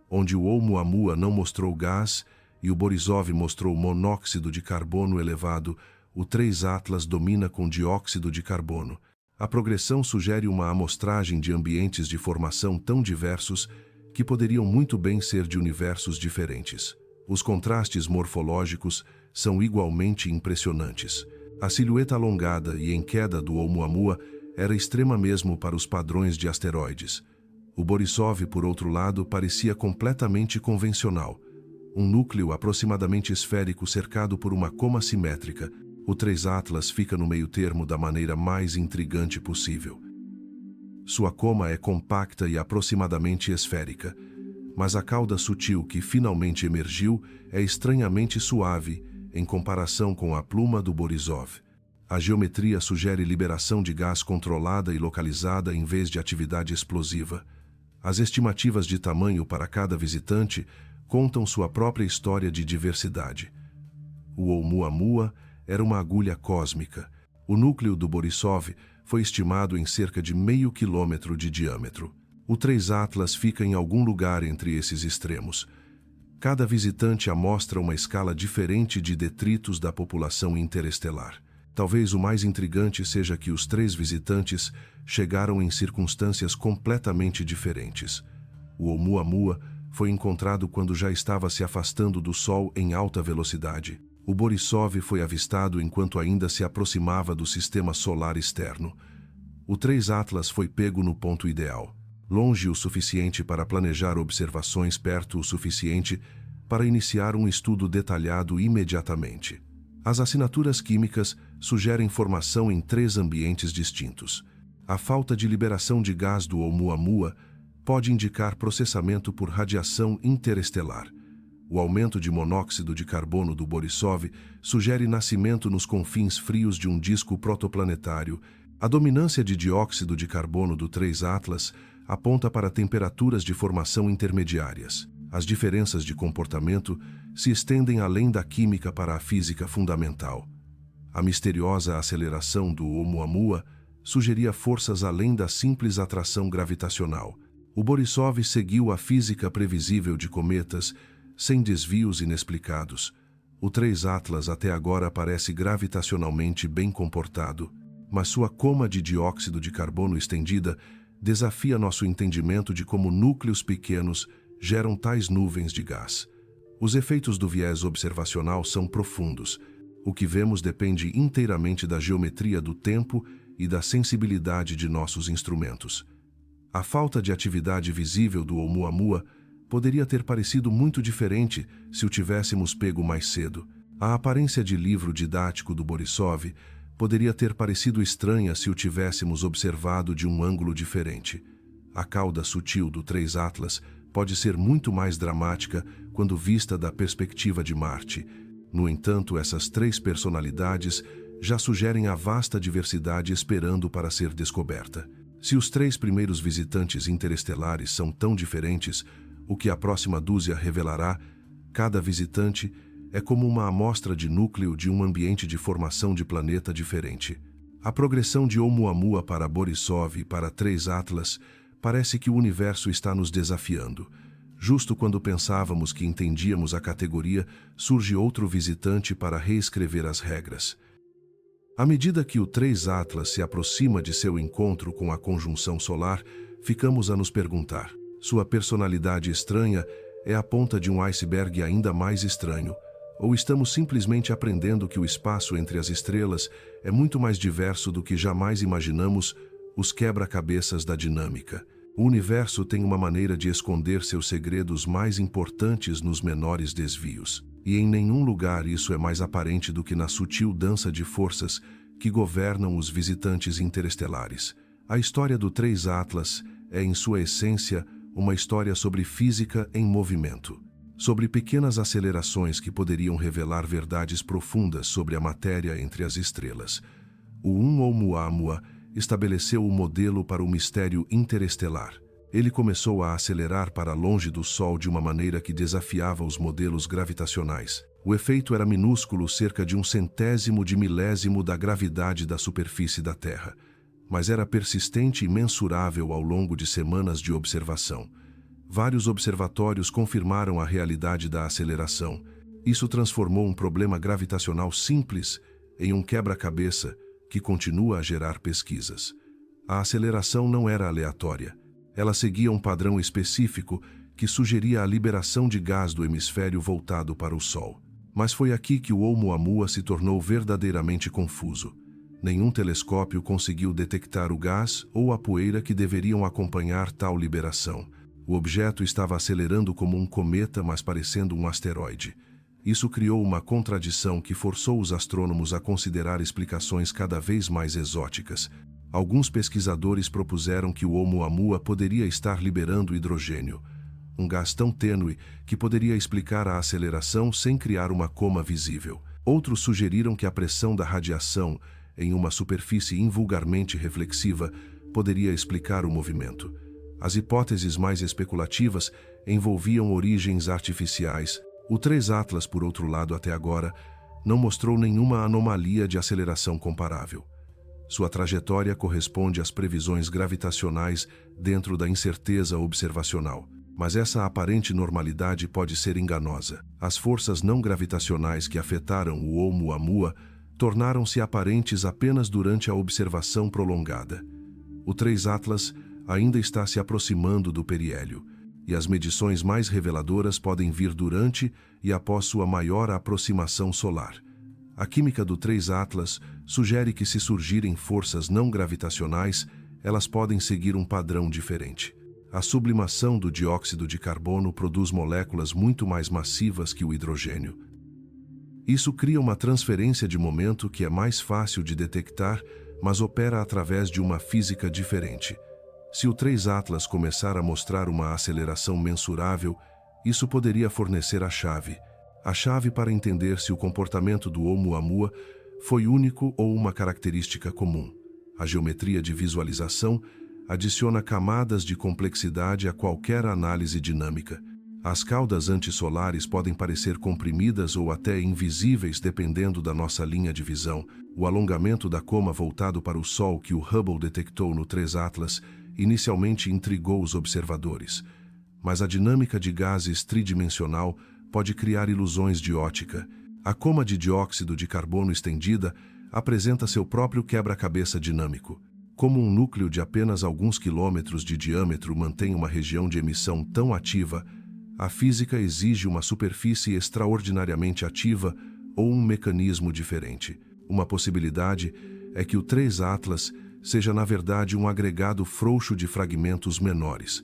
Onde o Oumuamua não mostrou gás e o Borisov mostrou monóxido de carbono elevado, o 3 Atlas domina com dióxido de carbono. A progressão sugere uma amostragem de ambientes de formação tão diversos que poderiam muito bem ser de universos diferentes. Os contrastes morfológicos são igualmente impressionantes. A silhueta alongada e em queda do Oumuamua era extrema mesmo para os padrões de asteroides. O Borisov, por outro lado, parecia completamente convencional. Um núcleo aproximadamente esférico cercado por uma coma simétrica. O 3 Atlas fica no meio termo da maneira mais intrigante possível. Sua coma é compacta e aproximadamente esférica, mas a cauda sutil que finalmente emergiu é estranhamente suave em comparação com a pluma do Borisov. A geometria sugere liberação de gás controlada e localizada em vez de atividade explosiva. As estimativas de tamanho para cada visitante contam sua própria história de diversidade. O Oumuamua era uma agulha cósmica. O núcleo do Borisov foi estimado em cerca de meio quilômetro de diâmetro. O 3 Atlas fica em algum lugar entre esses extremos. Cada visitante amostra uma escala diferente de detritos da população interestelar. Talvez o mais intrigante seja que os 3 visitantes chegaram em circunstâncias completamente diferentes. O Oumuamua foi encontrado quando já estava se afastando do Sol em alta velocidade. O Borisov foi avistado enquanto ainda se aproximava do sistema solar externo. O 3 Atlas foi pego no ponto ideal, longe o suficiente para planejar observações, perto o suficiente para iniciar um estudo detalhado imediatamente. As assinaturas químicas sugerem formação em 3 ambientes distintos. A falta de liberação de gás do Oumuamua pode indicar processamento por radiação interestelar. O aumento de monóxido de carbono do Borisov sugere nascimento nos confins frios de um disco protoplanetário. A dominância de dióxido de carbono do 3 Atlas aponta para temperaturas de formação intermediárias. As diferenças de comportamento se estendem além da química para a física fundamental. A misteriosa aceleração do Oumuamua sugeria forças além da simples atração gravitacional. O Borisov seguiu a física previsível de cometas, sem desvios inexplicados. O 3 Atlas até agora parece gravitacionalmente bem comportado, mas sua coma de dióxido de carbono estendida desafia nosso entendimento de como núcleos pequenos geram tais nuvens de gás. Os efeitos do viés observacional são profundos. O que vemos depende inteiramente da geometria do tempo e da sensibilidade de nossos instrumentos. A falta de atividade visível do Oumuamua poderia ter parecido muito diferente se o tivéssemos pego mais cedo. A aparência de livro didático do Borisov poderia ter parecido estranha se o tivéssemos observado de um ângulo diferente. A cauda sutil do 3 Atlas pode ser muito mais dramática quando vista da perspectiva de Marte. No entanto, essas 3 personalidades já sugerem a vasta diversidade esperando para ser descoberta. Se os 3 primeiros visitantes interestelares são tão diferentes, o que a próxima dúzia revelará, cada visitante é como uma amostra de núcleo de um ambiente de formação de planeta diferente. A progressão de Oumuamua para Borisov e para 3 Atlas parece que o universo está nos desafiando. Justo quando pensávamos que entendíamos a categoria, surge outro visitante para reescrever as regras. À medida que o 3 Atlas se aproxima de seu encontro com a conjunção solar, ficamos a nos perguntar: sua personalidade estranha é a ponta de um iceberg ainda mais estranho? Ou estamos simplesmente aprendendo que o espaço entre as estrelas é muito mais diverso do que jamais imaginamos, os quebra-cabeças da dinâmica? O universo tem uma maneira de esconder seus segredos mais importantes nos menores desvios. E em nenhum lugar isso é mais aparente do que na sutil dança de forças que governam os visitantes interestelares. A história do 3 Atlas é, em sua essência, uma história sobre física em movimento, sobre pequenas acelerações que poderiam revelar verdades profundas sobre a matéria entre as estrelas. O Oumuamua estabeleceu o modelo para o mistério interestelar. Ele começou a acelerar para longe do Sol de uma maneira que desafiava os modelos gravitacionais. O efeito era minúsculo, cerca de 1/100º de milésimo da gravidade da superfície da Terra, mas era persistente e mensurável ao longo de semanas de observação. Vários observatórios confirmaram a realidade da aceleração. Isso transformou um problema gravitacional simples em um quebra-cabeça que continua a gerar pesquisas. A aceleração não era aleatória. Ela seguia um padrão específico que sugeria a liberação de gás do hemisfério voltado para o Sol. Mas foi aqui que o Oumuamua se tornou verdadeiramente confuso. Nenhum telescópio conseguiu detectar o gás ou a poeira que deveriam acompanhar tal liberação. O objeto estava acelerando como um cometa, mas parecendo um asteroide. Isso criou uma contradição que forçou os astrônomos a considerar explicações cada vez mais exóticas. Alguns pesquisadores propuseram que o Oumuamua poderia estar liberando hidrogênio, um gás tão tênue que poderia explicar a aceleração sem criar uma coma visível. Outros sugeriram que a pressão da radiação em uma superfície invulgarmente reflexiva poderia explicar o movimento. As hipóteses mais especulativas envolviam origens artificiais. O 3 Atlas, por outro lado, até agora, não mostrou nenhuma anomalia de aceleração comparável. Sua trajetória corresponde às previsões gravitacionais dentro da incerteza observacional. Mas essa aparente normalidade pode ser enganosa. As forças não gravitacionais que afetaram o Oumuamua tornaram-se aparentes apenas durante a observação prolongada. O 3 Atlas ainda está se aproximando do periélio, e as medições mais reveladoras podem vir durante e após sua maior aproximação solar. A química do 3 Atlas sugere que, se surgirem forças não gravitacionais, elas podem seguir um padrão diferente. A sublimação do dióxido de carbono produz moléculas muito mais massivas que o hidrogênio. Isso cria uma transferência de momento que é mais fácil de detectar, mas opera através de uma física diferente. Se o 3 Atlas começar a mostrar uma aceleração mensurável, isso poderia fornecer a chave para entender se o comportamento do Oumuamua foi único ou uma característica comum. A geometria de visualização adiciona camadas de complexidade a qualquer análise dinâmica. As caudas antisolares podem parecer comprimidas ou até invisíveis dependendo da nossa linha de visão. O alongamento da coma voltado para o Sol que o Hubble detectou no 3 Atlas inicialmente intrigou os observadores. Mas a dinâmica de gases tridimensional pode criar ilusões de ótica. A coma de dióxido de carbono estendida apresenta seu próprio quebra-cabeça dinâmico. Como um núcleo de apenas alguns quilômetros de diâmetro mantém uma região de emissão tão ativa, a física exige uma superfície extraordinariamente ativa ou um mecanismo diferente. Uma possibilidade é que o 3 Atlas seja, na verdade, um agregado frouxo de fragmentos menores,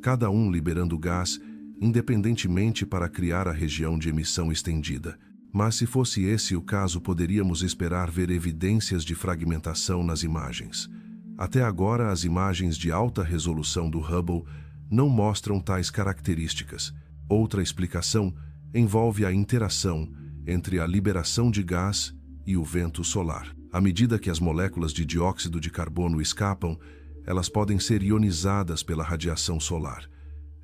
cada um liberando gás independentemente para criar a região de emissão estendida. Mas se fosse esse o caso, poderíamos esperar ver evidências de fragmentação nas imagens. Até agora, as imagens de alta resolução do Hubble não mostram tais características. Outra explicação envolve a interação entre a liberação de gás e o vento solar. À medida que as moléculas de dióxido de carbono escapam, elas podem ser ionizadas pela radiação solar.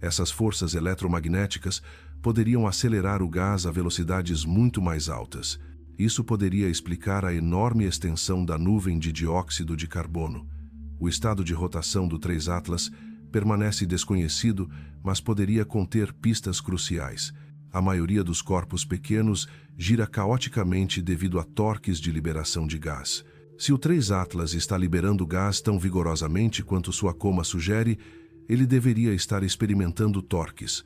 Essas forças eletromagnéticas poderiam acelerar o gás a velocidades muito mais altas. Isso poderia explicar a enorme extensão da nuvem de dióxido de carbono. O estado de rotação do 3 Atlas permanece desconhecido, mas poderia conter pistas cruciais. A maioria dos corpos pequenos gira caoticamente devido a torques de liberação de gás. Se o 3 Atlas está liberando gás tão vigorosamente quanto sua coma sugere, ele deveria estar experimentando torques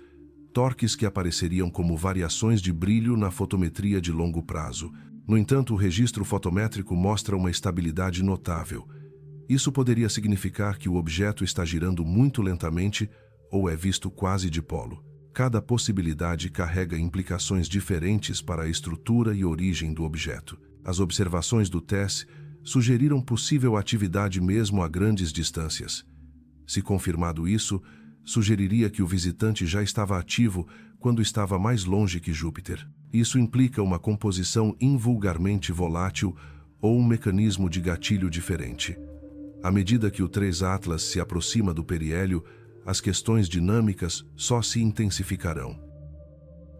que apareceriam como variações de brilho na fotometria de longo prazo. No entanto, o registro fotométrico mostra uma estabilidade notável. Isso poderia significar que o objeto está girando muito lentamente ou é visto quase dipolo. Cada possibilidade carrega implicações diferentes para a estrutura e origem do objeto. As observações do TESS sugeriram possível atividade mesmo a grandes distâncias. Se confirmado isso, sugeriria que o visitante já estava ativo quando estava mais longe que Júpiter. Isso implica uma composição invulgarmente volátil ou um mecanismo de gatilho diferente. À medida que o 3 Atlas se aproxima do periélio, as questões dinâmicas só se intensificarão.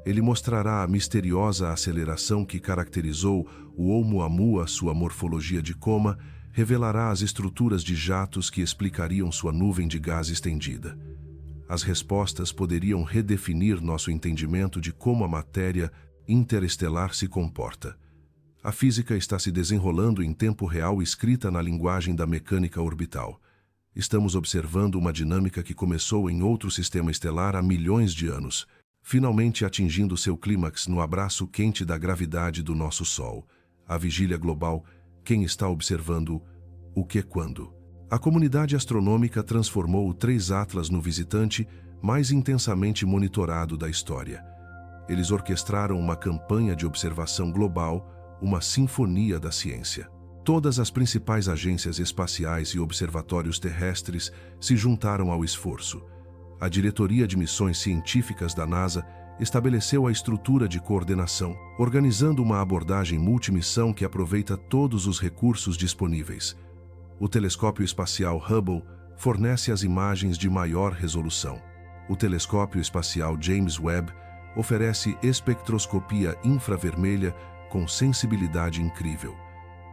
Ele mostrará a misteriosa aceleração que caracterizou o Oumuamua, sua morfologia de coma, revelará as estruturas de jatos que explicariam sua nuvem de gás estendida. As respostas poderiam redefinir nosso entendimento de como a matéria interestelar se comporta. A física está se desenrolando em tempo real, escrita na linguagem da mecânica orbital. Estamos observando uma dinâmica que começou em outro sistema estelar há milhões de anos, finalmente atingindo seu clímax no abraço quente da gravidade do nosso Sol. A vigília global, quem está observando o que quando? A comunidade astronômica transformou o 3 Atlas no visitante mais intensamente monitorado da história. Eles orquestraram uma campanha de observação global, uma sinfonia da ciência. Todas as principais agências espaciais e observatórios terrestres se juntaram ao esforço. A Diretoria de Missões Científicas da NASA estabeleceu a estrutura de coordenação, organizando uma abordagem multimissão que aproveita todos os recursos disponíveis. O telescópio espacial Hubble fornece as imagens de maior resolução. O telescópio espacial James Webb oferece espectroscopia infravermelha com sensibilidade incrível.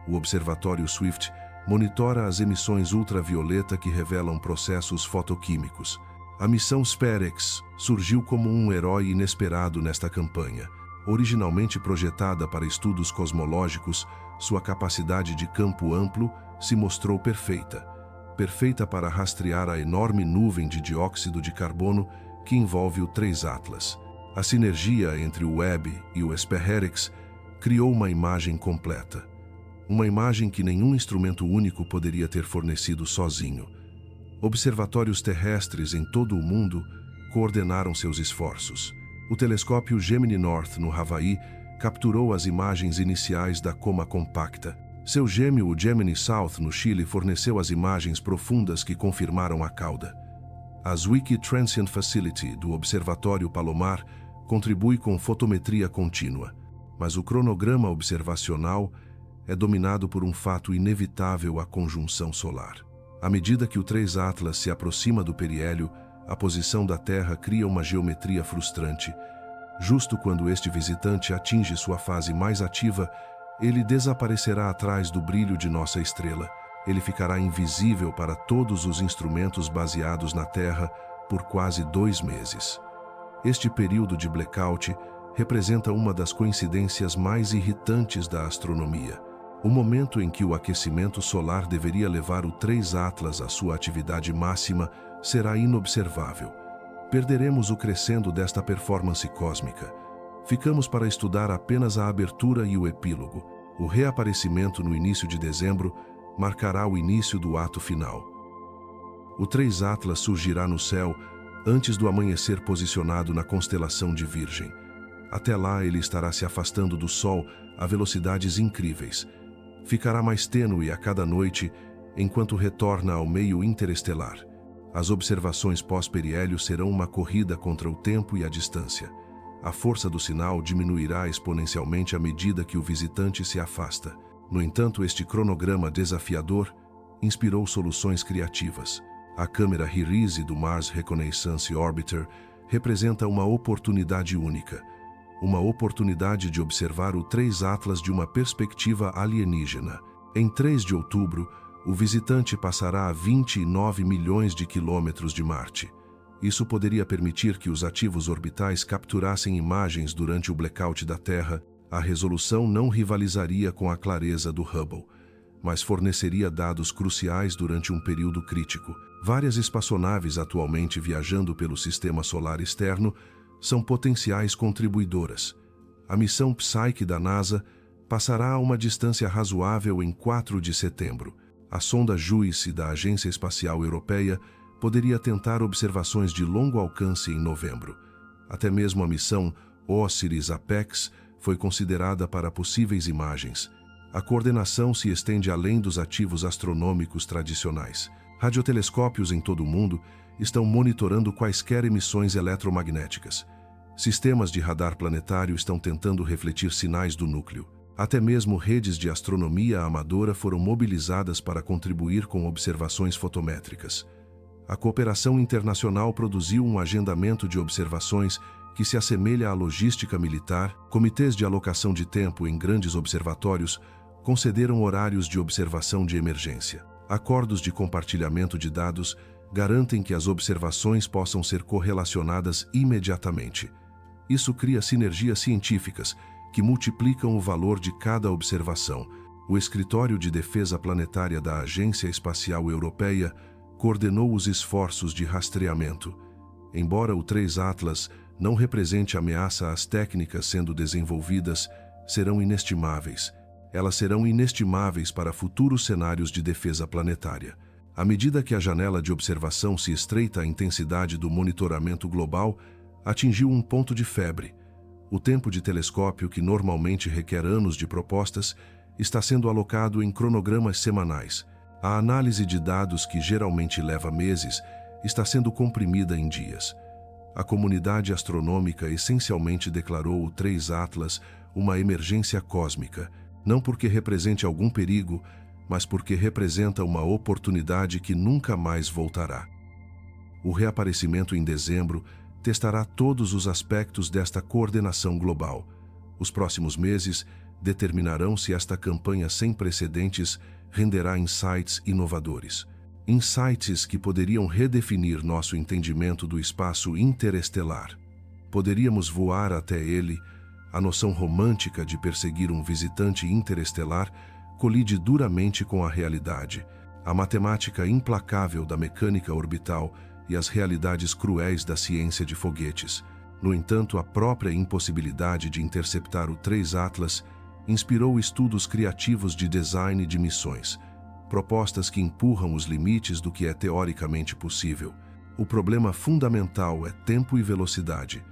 O observatório Swift monitora as emissões ultravioleta que revelam processos fotoquímicos. A missão SpareX surgiu como um herói inesperado nesta campanha. Originalmente projetada para estudos cosmológicos, sua capacidade de campo amplo se mostrou perfeita. Perfeita para rastrear a enorme nuvem de dióxido de carbono que envolve o 3 Atlas. A sinergia entre o Webb e o SpareX criou uma imagem completa. Uma imagem que nenhum instrumento único poderia ter fornecido sozinho. Observatórios terrestres em todo o mundo coordenaram seus esforços. O telescópio Gemini North, no Havaí, capturou as imagens iniciais da Coma Compacta. Seu gêmeo, o Gemini South, no Chile, forneceu as imagens profundas que confirmaram a cauda. A Zwicky Transient Facility, do Observatório Palomar, contribui com fotometria contínua, mas o cronograma observacional é dominado por um fato inevitável: a conjunção solar. À medida que o 3 Atlas se aproxima do periélio, a posição da Terra cria uma geometria frustrante. Justo quando este visitante atinge sua fase mais ativa, ele desaparecerá atrás do brilho de nossa estrela. Ele ficará invisível para todos os instrumentos baseados na Terra por quase 2 meses. Este período de blackout representa uma das coincidências mais irritantes da astronomia. O momento em que o aquecimento solar deveria levar o 3 Atlas à sua atividade máxima será inobservável. Perderemos o crescendo desta performance cósmica. Ficamos para estudar apenas a abertura e o epílogo. O reaparecimento no início de dezembro marcará o início do ato final. O 3 Atlas surgirá no céu antes do amanhecer, posicionado na constelação de Virgem. Até lá ele estará se afastando do Sol a velocidades incríveis. Ficará mais tênue a cada noite enquanto retorna ao meio interestelar. As observações pós-periélio serão uma corrida contra o tempo e a distância. A força do sinal diminuirá exponencialmente à medida que o visitante se afasta. No entanto, este cronograma desafiador inspirou soluções criativas. A câmera HiRISE do Mars Reconnaissance Orbiter representa uma oportunidade única. Uma oportunidade de observar o 3 Atlas de uma perspectiva alienígena. Em 3 de outubro, o visitante passará a 29 milhões de quilômetros de Marte. Isso poderia permitir que os ativos orbitais capturassem imagens durante o blackout da Terra. A resolução não rivalizaria com a clareza do Hubble, mas forneceria dados cruciais durante um período crítico. Várias espaçonaves atualmente viajando pelo sistema solar externo são potenciais contribuidoras. A missão Psyche da NASA passará a uma distância razoável em 4 de setembro. A sonda JUICE da Agência Espacial Europeia poderia tentar observações de longo alcance em novembro. Até mesmo a missão OSIRIS-APEX foi considerada para possíveis imagens. A coordenação se estende além dos ativos astronômicos tradicionais. Radiotelescópios em todo o mundo estão monitorando quaisquer emissões eletromagnéticas. Sistemas de radar planetário estão tentando refletir sinais do núcleo. Até mesmo redes de astronomia amadora foram mobilizadas para contribuir com observações fotométricas. A cooperação internacional produziu um agendamento de observações que se assemelha à logística militar. Comitês de alocação de tempo em grandes observatórios concederam horários de observação de emergência. Acordos de compartilhamento de dados garantem que as observações possam ser correlacionadas imediatamente. Isso cria sinergias científicas que multiplicam o valor de cada observação. O Escritório de Defesa Planetária da Agência Espacial Europeia coordenou os esforços de rastreamento. Embora o 3 Atlas não represente ameaça, as técnicas sendo desenvolvidas serão inestimáveis. Elas serão inestimáveis para futuros cenários de defesa planetária. À medida que a janela de observação se estreita, a intensidade do monitoramento global atingiu um ponto de febre. O tempo de telescópio, que normalmente requer anos de propostas, está sendo alocado em cronogramas semanais. A análise de dados, que geralmente leva meses, está sendo comprimida em dias. A comunidade astronômica essencialmente declarou o 3 Atlas uma emergência cósmica, não porque represente algum perigo, mas porque representa uma oportunidade que nunca mais voltará. O reaparecimento em dezembro testará todos os aspectos desta coordenação global. Os próximos meses determinarão se esta campanha sem precedentes renderá insights inovadores. Insights que poderiam redefinir nosso entendimento do espaço interestelar. Poderíamos voar até ele. A noção romântica de perseguir um visitante interestelar colide duramente com a realidade, a matemática implacável da mecânica orbital e as realidades cruéis da ciência de foguetes. No entanto, a própria impossibilidade de interceptar o 3 Atlas inspirou estudos criativos de design de missões, propostas que empurram os limites do que é teoricamente possível. O problema fundamental é tempo e velocidade.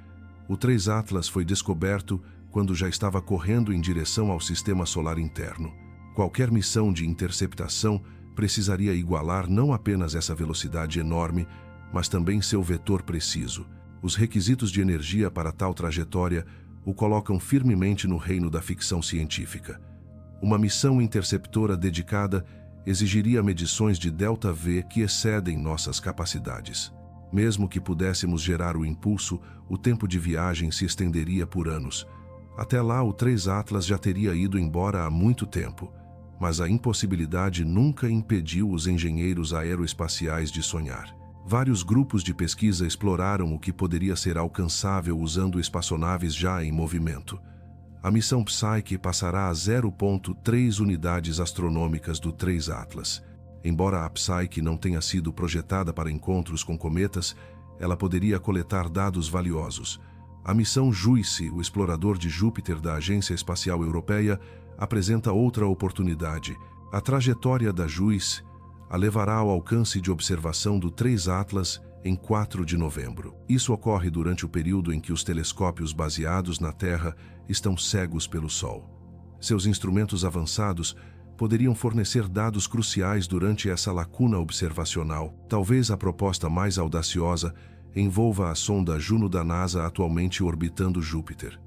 O 3 Atlas foi descoberto quando já estava correndo em direção ao sistema solar interno. Qualquer missão de interceptação precisaria igualar não apenas essa velocidade enorme, mas também seu vetor preciso. Os requisitos de energia para tal trajetória o colocam firmemente no reino da ficção científica. Uma missão interceptora dedicada exigiria medições de ΔV que excedem nossas capacidades. Mesmo que pudéssemos gerar o impulso, o tempo de viagem se estenderia por anos. Até lá, o 3 Atlas já teria ido embora há muito tempo, mas a impossibilidade nunca impediu os engenheiros aeroespaciais de sonhar. Vários grupos de pesquisa exploraram o que poderia ser alcançável usando espaçonaves já em movimento. A missão Psyche passará a 0,3 unidades astronômicas do 3 Atlas. Embora a Psyche não tenha sido projetada para encontros com cometas, ela poderia coletar dados valiosos. A missão JUICE, o explorador de Júpiter da Agência Espacial Europeia, apresenta outra oportunidade. A trajetória da JUICE a levará ao alcance de observação do 3 Atlas em 4 de novembro. Isso ocorre durante o período em que os telescópios baseados na Terra estão cegos pelo Sol. Seus instrumentos avançados poderiam fornecer dados cruciais durante essa lacuna observacional. Talvez a proposta mais audaciosa envolva a sonda Juno da NASA atualmente orbitando Júpiter.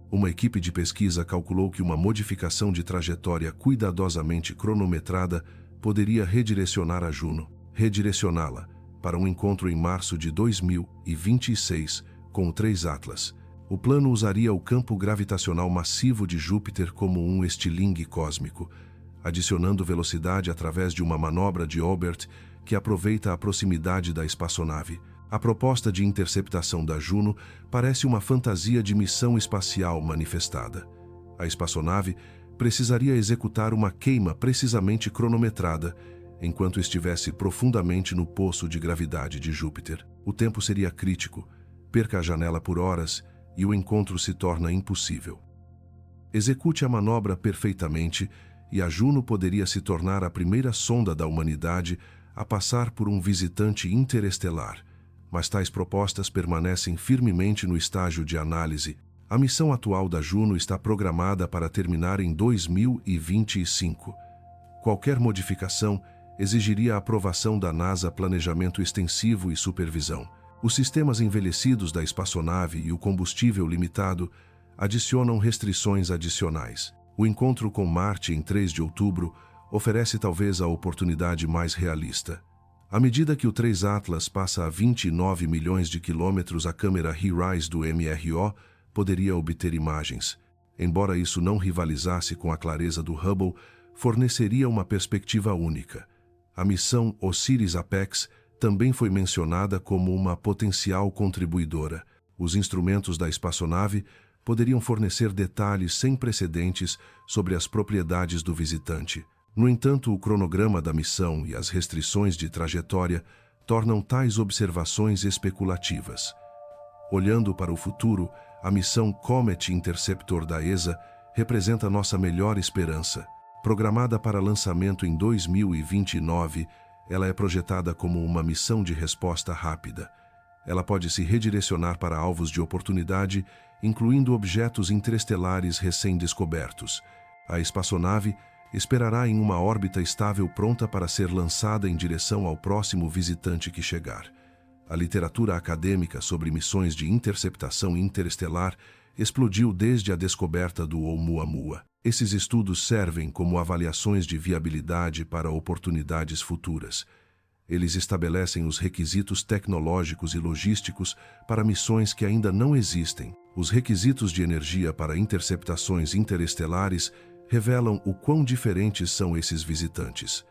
Uma equipe de pesquisa calculou que uma modificação de trajetória cuidadosamente cronometrada poderia redirecionar a Juno, redirecioná-la para um encontro em março de 2026 com o 3 Atlas. O plano usaria o campo gravitacional massivo de Júpiter como um estilingue cósmico, adicionando velocidade através de uma manobra de Oberth que aproveita a proximidade da espaçonave. A proposta de interceptação da Juno parece uma fantasia de missão espacial manifestada. A espaçonave precisaria executar uma queima precisamente cronometrada, enquanto estivesse profundamente no poço de gravidade de Júpiter. O tempo seria crítico, perca a janela por horas e o encontro se torna impossível. Execute a manobra perfeitamente e a Juno poderia se tornar a primeira sonda da humanidade a passar por um visitante interestelar, mas tais propostas permanecem firmemente no estágio de análise. A missão atual da Juno está programada para terminar em 2025. Qualquer modificação exigiria a aprovação da NASA, planejamento extensivo e supervisão. Os sistemas envelhecidos da espaçonave e o combustível limitado adicionam restrições adicionais. O encontro com Marte em 3 de outubro oferece talvez a oportunidade mais realista. À medida que o 3 Atlas passa a 29 milhões de quilômetros, a câmera HiRISE do MRO poderia obter imagens. Embora isso não rivalizasse com a clareza do Hubble, forneceria uma perspectiva única. A missão OSIRIS-APEX também foi mencionada como uma potencial contribuidora. Os instrumentos da espaçonave poderiam fornecer detalhes sem precedentes sobre as propriedades do visitante. No entanto, o cronograma da missão e as restrições de trajetória tornam tais observações especulativas. Olhando para o futuro, a missão Comet Interceptor da ESA representa nossa melhor esperança. Programada para lançamento em 2029, ela é projetada como uma missão de resposta rápida. Ela pode se redirecionar para alvos de oportunidade, incluindo objetos interestelares recém-descobertos. A espaçonave esperará em uma órbita estável pronta para ser lançada em direção ao próximo visitante que chegar. A literatura acadêmica sobre missões de interceptação interestelar explodiu desde a descoberta do Oumuamua. Esses estudos servem como avaliações de viabilidade para oportunidades futuras. Eles estabelecem os requisitos tecnológicos e logísticos para missões que ainda não existem. Os requisitos de energia para interceptações interestelares revelam o quão diferentes são esses visitantes.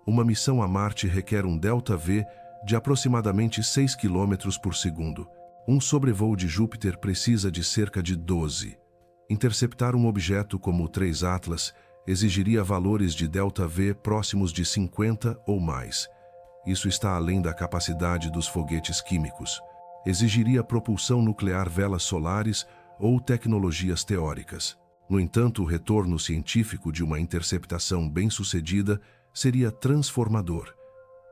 Uma missão a Marte requer um ΔV de aproximadamente 6 km por segundo. Um sobrevoo de Júpiter precisa de cerca de 12. Interceptar um objeto como o 3 Atlas exigiria valores de ΔV próximos de 50 ou mais. Isso está além da capacidade dos foguetes químicos. Exigiria propulsão nuclear, velas solares ou tecnologias teóricas. No entanto, o retorno científico de uma interceptação bem-sucedida seria transformador.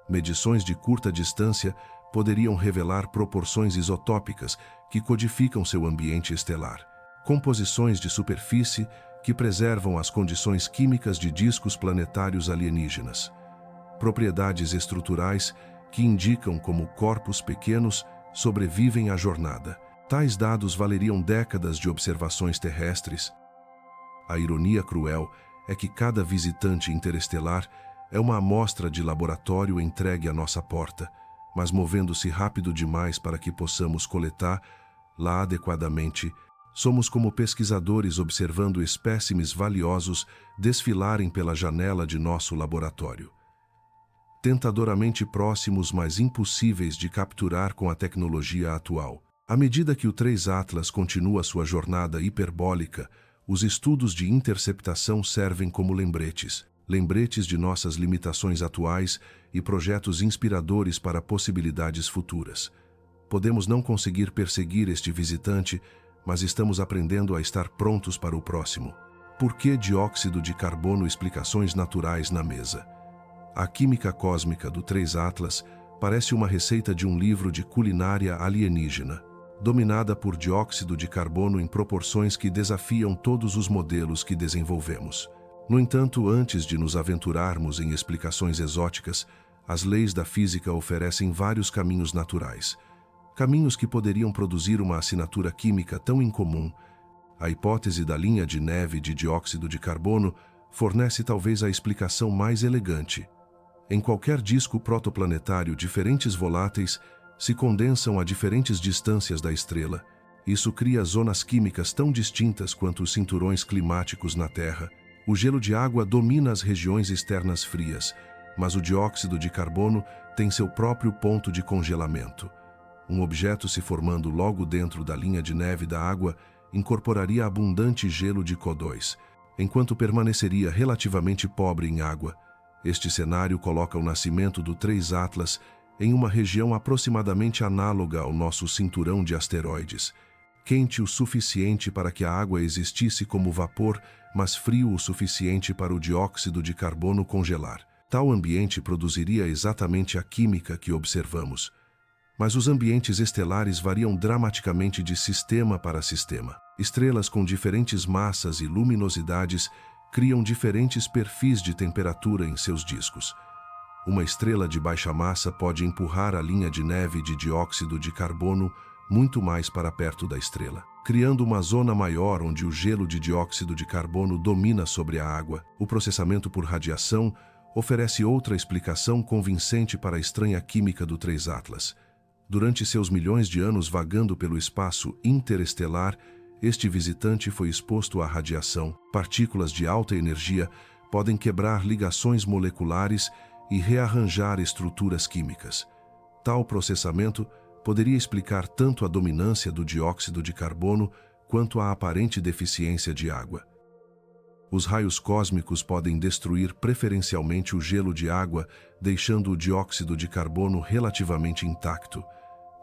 Medições de curta distância poderiam revelar proporções isotópicas que codificam seu ambiente estelar. Composições de superfície que preservam as condições químicas de discos planetários alienígenas. Propriedades estruturais que indicam como corpos pequenos sobrevivem à jornada. Tais dados valeriam décadas de observações terrestres. A ironia cruel é que cada visitante interestelar é uma amostra de laboratório entregue à nossa porta, mas movendo-se rápido demais para que possamos coletá-la adequadamente. Somos como pesquisadores observando espécimes valiosos desfilarem pela janela de nosso laboratório. Tentadoramente próximos, mas impossíveis de capturar com a tecnologia atual. À medida que o 3 Atlas continua sua jornada hiperbólica, os estudos de interceptação servem como lembretes de nossas limitações atuais e projetos inspiradores para possibilidades futuras. Podemos não conseguir perseguir este visitante, mas estamos aprendendo a estar prontos para o próximo. Por que dióxido de carbono? Explicações naturais na mesa. A química cósmica do 3 Atlas parece uma receita de um livro de culinária alienígena, dominada por dióxido de carbono em proporções que desafiam todos os modelos que desenvolvemos. No entanto, antes de nos aventurarmos em explicações exóticas, as leis da física oferecem vários caminhos naturais. Caminhos que poderiam produzir uma assinatura química tão incomum. A hipótese da linha de neve de dióxido de carbono fornece talvez a explicação mais elegante. Em qualquer disco protoplanetário, diferentes voláteis se condensam a diferentes distâncias da estrela. Isso cria zonas químicas tão distintas quanto os cinturões climáticos na Terra. O gelo de água domina as regiões externas frias, mas o dióxido de carbono tem seu próprio ponto de congelamento. Um objeto se formando logo dentro da linha de neve da água incorporaria abundante gelo de CO2, enquanto permaneceria relativamente pobre em água. Este cenário coloca o nascimento do 3 Atlas em uma região aproximadamente análoga ao nosso cinturão de asteroides, quente o suficiente para que a água existisse como vapor, mas frio o suficiente para o dióxido de carbono congelar. Tal ambiente produziria exatamente a química que observamos. Mas os ambientes estelares variam dramaticamente de sistema para sistema. Estrelas com diferentes massas e luminosidades criam diferentes perfis de temperatura em seus discos. Uma estrela de baixa massa pode empurrar a linha de neve de dióxido de carbono muito mais para perto da estrela, criando uma zona maior onde o gelo de dióxido de carbono domina sobre a água. O processamento por radiação oferece outra explicação convincente para a estranha química do 3 Atlas. Durante seus milhões de anos vagando pelo espaço interestelar, este visitante foi exposto à radiação. Partículas de alta energia podem quebrar ligações moleculares e rearranjar estruturas químicas. Tal processamento poderia explicar tanto a dominância do dióxido de carbono quanto a aparente deficiência de água. Os raios cósmicos podem destruir preferencialmente o gelo de água, deixando o dióxido de carbono relativamente intacto.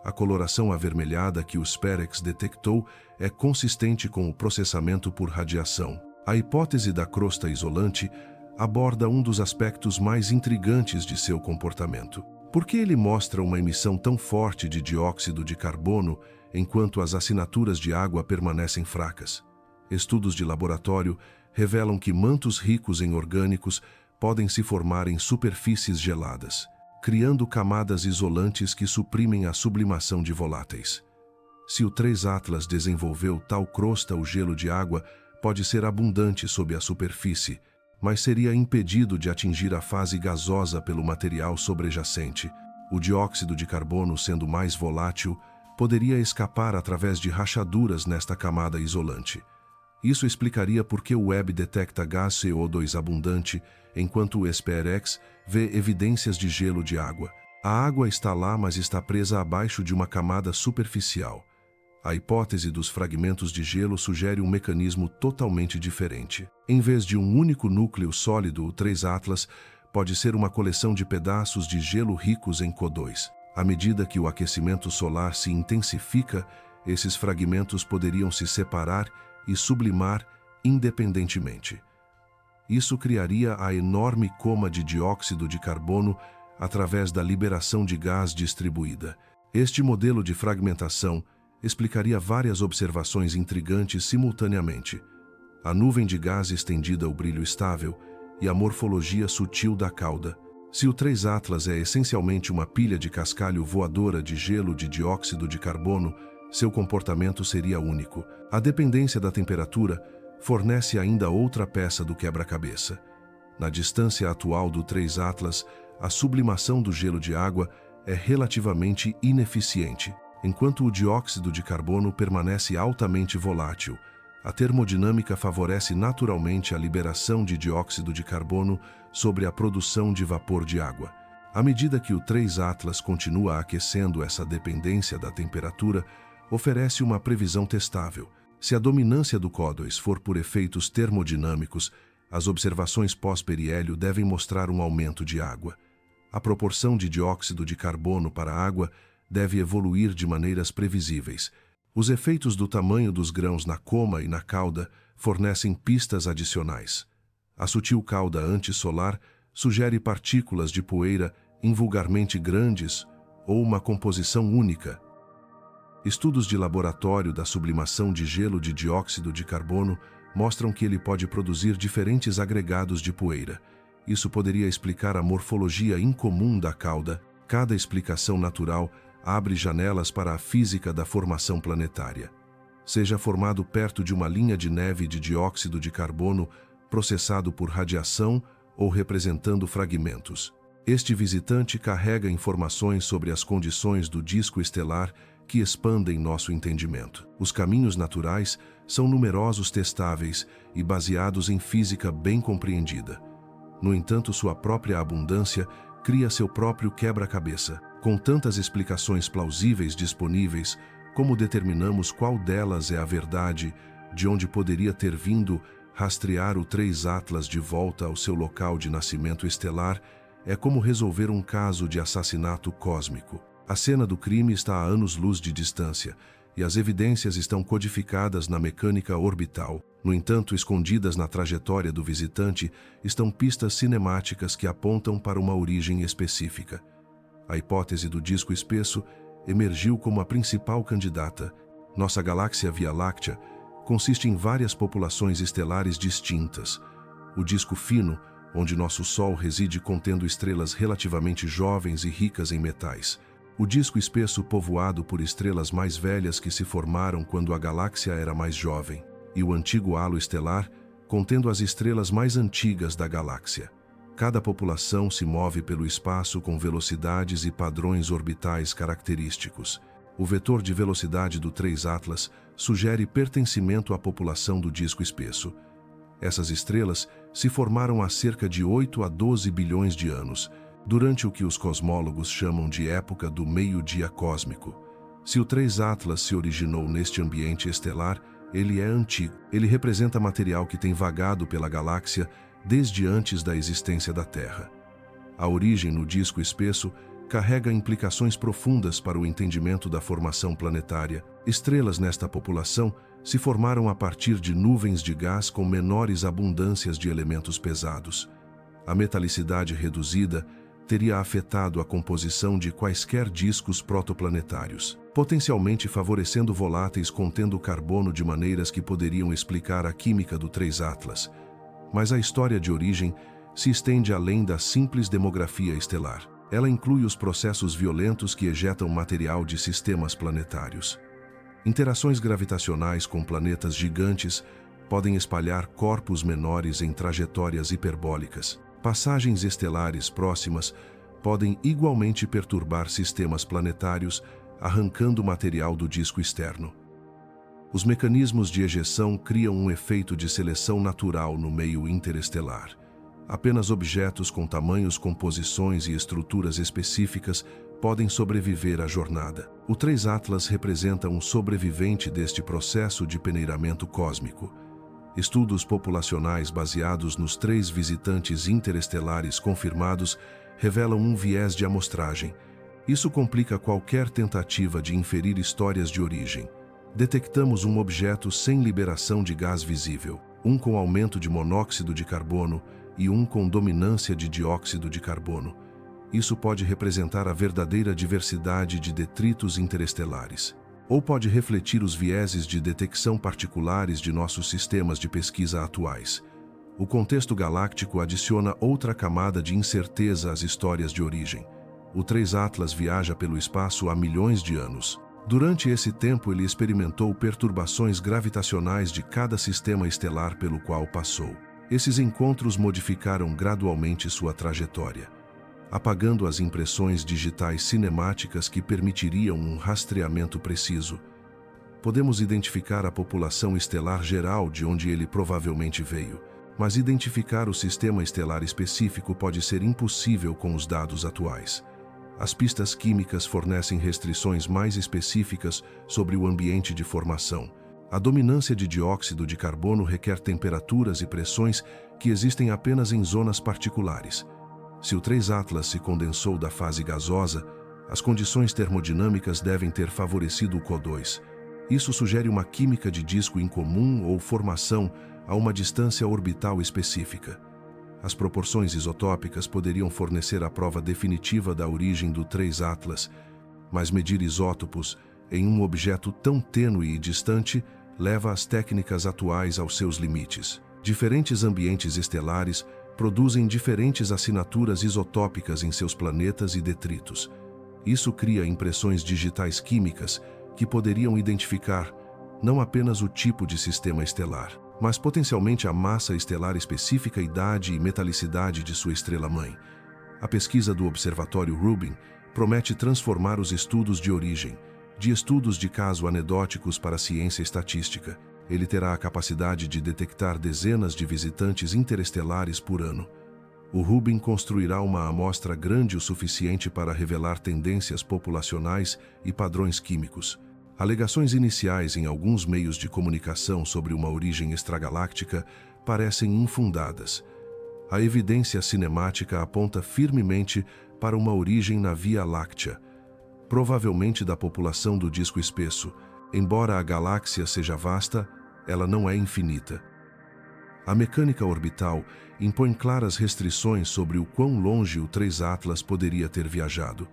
A coloração avermelhada que o SPEREX detectou é consistente com o processamento por radiação. A hipótese da crosta isolante aborda um dos aspectos mais intrigantes de seu comportamento. Por que ele mostra uma emissão tão forte de dióxido de carbono enquanto as assinaturas de água permanecem fracas? Estudos de laboratório revelam que mantos ricos em orgânicos podem se formar em superfícies geladas, criando camadas isolantes que suprimem a sublimação de voláteis. Se o 3 Atlas desenvolveu tal crosta, o gelo de água pode ser abundante sob a superfície, mas seria impedido de atingir a fase gasosa pelo material sobrejacente. O dióxido de carbono, sendo mais volátil, poderia escapar através de rachaduras nesta camada isolante. Isso explicaria por que o Webb detecta gás CO2 abundante, enquanto o SPRX vê evidências de gelo de água. A água está lá, mas está presa abaixo de uma camada superficial. A hipótese dos fragmentos de gelo sugere um mecanismo totalmente diferente. Em vez de um único núcleo sólido, o 3 Atlas pode ser uma coleção de pedaços de gelo ricos em CO2. À medida que o aquecimento solar se intensifica, esses fragmentos poderiam se separar e sublimar independentemente. Isso criaria a enorme coma de dióxido de carbono através da liberação de gás distribuída. Este modelo de fragmentação explicaria várias observações intrigantes simultaneamente: a nuvem de gás estendida, o brilho estável e a morfologia sutil da cauda. Se o 3 Atlas é essencialmente uma pilha de cascalho voadora de gelo de dióxido de carbono, seu comportamento seria único. A dependência da temperatura fornece ainda outra peça do quebra-cabeça. Na distância atual do 3 Atlas, a sublimação do gelo de água é relativamente ineficiente, enquanto o dióxido de carbono permanece altamente volátil. A termodinâmica favorece naturalmente a liberação de dióxido de carbono sobre a produção de vapor de água. À medida que o 3 Atlas continua aquecendo, essa dependência da temperatura oferece uma previsão testável. Se a dominância do CO2 for por efeitos termodinâmicos, as observações pós-periélio devem mostrar um aumento de água. A proporção de dióxido de carbono para a água deve evoluir de maneiras previsíveis. Os efeitos do tamanho dos grãos na coma e na cauda fornecem pistas adicionais. A sutil cauda antissolar sugere partículas de poeira invulgarmente grandes ou uma composição única. Estudos de laboratório da sublimação de gelo de dióxido de carbono mostram que ele pode produzir diferentes agregados de poeira. Isso poderia explicar a morfologia incomum da cauda. Cada explicação natural abre janelas para a física da formação planetária. Seja formado perto de uma linha de neve de dióxido de carbono processado por radiação ou representando fragmentos. Este visitante carrega informações sobre as condições do disco estelar que expandem nosso entendimento. Os caminhos naturais são numerosos, testáveis e baseados em física bem compreendida. No entanto, sua própria abundância cria seu próprio quebra-cabeça. Com tantas explicações plausíveis disponíveis, como determinamos qual delas é a verdade, de onde poderia ter vindo? Rastrear o 3 Atlas de volta ao seu local de nascimento estelar é como resolver um caso de assassinato cósmico. A cena do crime está a anos-luz de distância, e as evidências estão codificadas na mecânica orbital. No entanto, escondidas na trajetória do visitante estão pistas cinemáticas que apontam para uma origem específica. A hipótese do disco espesso emergiu como a principal candidata. Nossa galáxia Via Láctea consiste em várias populações estelares distintas. O disco fino, onde nosso Sol reside, contendo estrelas relativamente jovens e ricas em metais. O disco espesso, povoado por estrelas mais velhas que se formaram quando a galáxia era mais jovem. E o antigo halo estelar, contendo as estrelas mais antigas da galáxia. Cada população se move pelo espaço com velocidades e padrões orbitais característicos. O vetor de velocidade do 3 Atlas sugere pertencimento à população do disco espesso. Essas estrelas se formaram há cerca de 8 a 12 bilhões de anos, durante o que os cosmólogos chamam de época do meio-dia cósmico. Se o 3 Atlas se originou neste ambiente estelar, ele é antigo. Ele representa material que tem vagado pela galáxia desde antes da existência da Terra. A origem no disco espesso carrega implicações profundas para o entendimento da formação planetária. Estrelas nesta população se formaram a partir de nuvens de gás com menores abundâncias de elementos pesados. A metalicidade reduzida teria afetado a composição de quaisquer discos protoplanetários, potencialmente favorecendo voláteis contendo carbono de maneiras que poderiam explicar a química do 3 Atlas. Mas a história de origem se estende além da simples demografia estelar. Ela inclui os processos violentos que ejetam material de sistemas planetários. Interações gravitacionais com planetas gigantes podem espalhar corpos menores em trajetórias hiperbólicas. Passagens estelares próximas podem igualmente perturbar sistemas planetários, arrancando material do disco externo. Os mecanismos de ejeção criam um efeito de seleção natural no meio interestelar. Apenas objetos com tamanhos, composições e estruturas específicas podem sobreviver à jornada. O 3 Atlas representa um sobrevivente deste processo de peneiramento cósmico. Estudos populacionais baseados nos 3 visitantes interestelares confirmados revelam um viés de amostragem. Isso complica qualquer tentativa de inferir histórias de origem. Detectamos um objeto sem liberação de gás visível, um com aumento de monóxido de carbono e um com dominância de dióxido de carbono. Isso pode representar a verdadeira diversidade de detritos interestelares. Ou pode refletir os vieses de detecção particulares de nossos sistemas de pesquisa atuais. O contexto galáctico adiciona outra camada de incerteza às histórias de origem. O 3 Atlas viaja pelo espaço há milhões de anos. Durante esse tempo, ele experimentou perturbações gravitacionais de cada sistema estelar pelo qual passou. Esses encontros modificaram gradualmente sua trajetória, apagando as impressões digitais cinemáticas que permitiriam um rastreamento preciso. Podemos identificar a população estelar geral de onde ele provavelmente veio, mas identificar o sistema estelar específico pode ser impossível com os dados atuais. As pistas químicas fornecem restrições mais específicas sobre o ambiente de formação. A dominância de dióxido de carbono requer temperaturas e pressões que existem apenas em zonas particulares. Se o 3 Atlas se condensou da fase gasosa, as condições termodinâmicas devem ter favorecido o CO2. Isso sugere uma química de disco incomum ou formação a uma distância orbital específica. As proporções isotópicas poderiam fornecer a prova definitiva da origem do 3 Atlas, mas medir isótopos em um objeto tão tênue e distante leva as técnicas atuais aos seus limites. Diferentes ambientes estelares produzem diferentes assinaturas isotópicas em seus planetas e detritos. Isso cria impressões digitais químicas que poderiam identificar não apenas o tipo de sistema estelar, mas potencialmente a massa estelar específica, idade e metalicidade de sua estrela-mãe. A pesquisa do Observatório Rubin promete transformar os estudos de origem, de estudos de caso anedóticos para a ciência estatística. Ele terá a capacidade de detectar dezenas de visitantes interestelares por ano. O Rubin construirá uma amostra grande o suficiente para revelar tendências populacionais e padrões químicos. Alegações iniciais em alguns meios de comunicação sobre uma origem extragaláctica parecem infundadas. A evidência cinemática aponta firmemente para uma origem na Via Láctea, provavelmente da população do disco espesso. Embora a galáxia seja vasta, ela não é infinita. A mecânica orbital impõe claras restrições sobre o quão longe o 3 Atlas poderia ter viajado.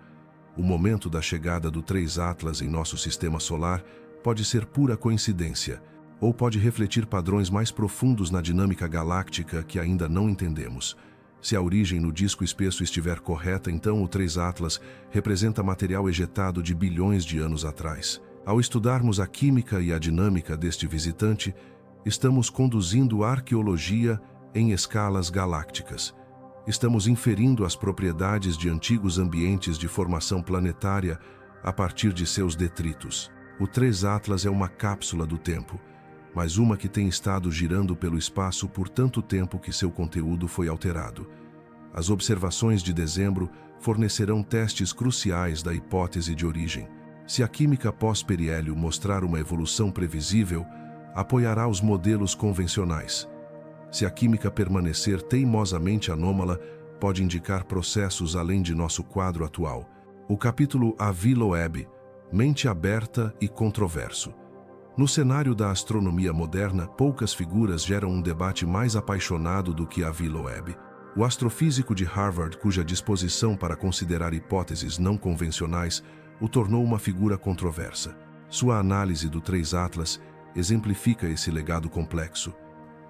O momento da chegada do 3 Atlas em nosso sistema solar pode ser pura coincidência, ou pode refletir padrões mais profundos na dinâmica galáctica que ainda não entendemos. Se a origem no disco espesso estiver correta, então o 3 Atlas representa material ejetado de bilhões de anos atrás. Ao estudarmos a química e a dinâmica deste visitante, estamos conduzindo a arqueologia em escalas galácticas. Estamos inferindo as propriedades de antigos ambientes de formação planetária a partir de seus detritos. O 3 Atlas é uma cápsula do tempo, mas uma que tem estado girando pelo espaço por tanto tempo que seu conteúdo foi alterado. As observações de dezembro fornecerão testes cruciais da hipótese de origem. Se a química pós-periélio mostrar uma evolução previsível, apoiará os modelos convencionais. Se a química permanecer teimosamente anômala, pode indicar processos além de nosso quadro atual. O capítulo Avi Loeb, mente aberta e controverso. No cenário da astronomia moderna, poucas figuras geram um debate mais apaixonado do que Avi Loeb. O astrofísico de Harvard, cuja disposição para considerar hipóteses não convencionais o tornou uma figura controversa. Sua análise do 3 Atlas exemplifica esse legado complexo.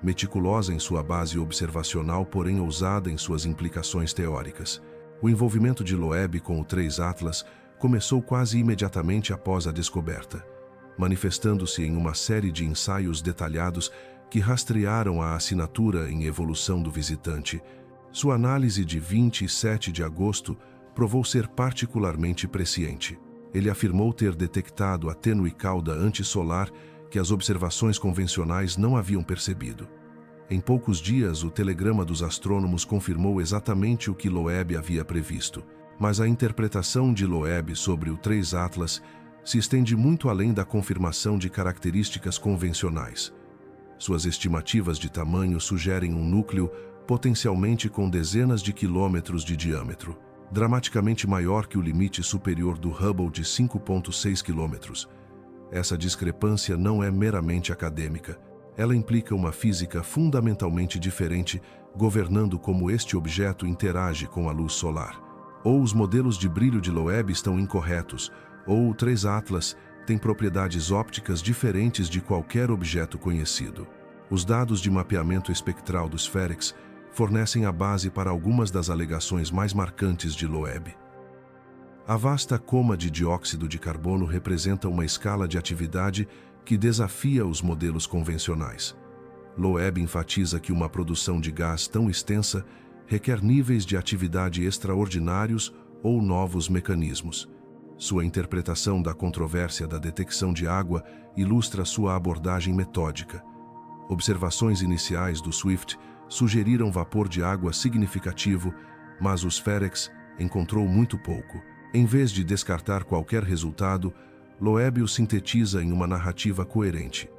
Meticulosa em sua base observacional, porém ousada em suas implicações teóricas. O envolvimento de Loeb com o 3 Atlas começou quase imediatamente após a descoberta, manifestando-se em uma série de ensaios detalhados que rastrearam a assinatura em evolução do visitante, sua análise de 27 de agosto provou ser particularmente presciente. Ele afirmou ter detectado a tênue cauda antissolar que as observações convencionais não haviam percebido. Em poucos dias, o telegrama dos astrônomos confirmou exatamente o que Loeb havia previsto, mas a interpretação de Loeb sobre o 3 Atlas se estende muito além da confirmação de características convencionais. Suas estimativas de tamanho sugerem um núcleo potencialmente com dezenas de quilômetros de diâmetro, dramaticamente maior que o limite superior do Hubble de 5,6 quilômetros. Essa discrepância não é meramente acadêmica. Ela implica uma física fundamentalmente diferente, governando como este objeto interage com a luz solar. Ou os modelos de brilho de Loeb estão incorretos, ou o 3 Atlas tem propriedades ópticas diferentes de qualquer objeto conhecido. Os dados de mapeamento espectral do SPHEREX fornecem a base para algumas das alegações mais marcantes de Loeb. A vasta coma de dióxido de carbono representa uma escala de atividade que desafia os modelos convencionais. Loeb enfatiza que uma produção de gás tão extensa requer níveis de atividade extraordinários ou novos mecanismos. Sua interpretação da controvérsia da detecção de água ilustra sua abordagem metódica. Observações iniciais do SWIFT sugeriram vapor de água significativo, mas o SPHEREX encontrou muito pouco. Em vez de descartar qualquer resultado, Loeb o sintetiza em uma narrativa coerente.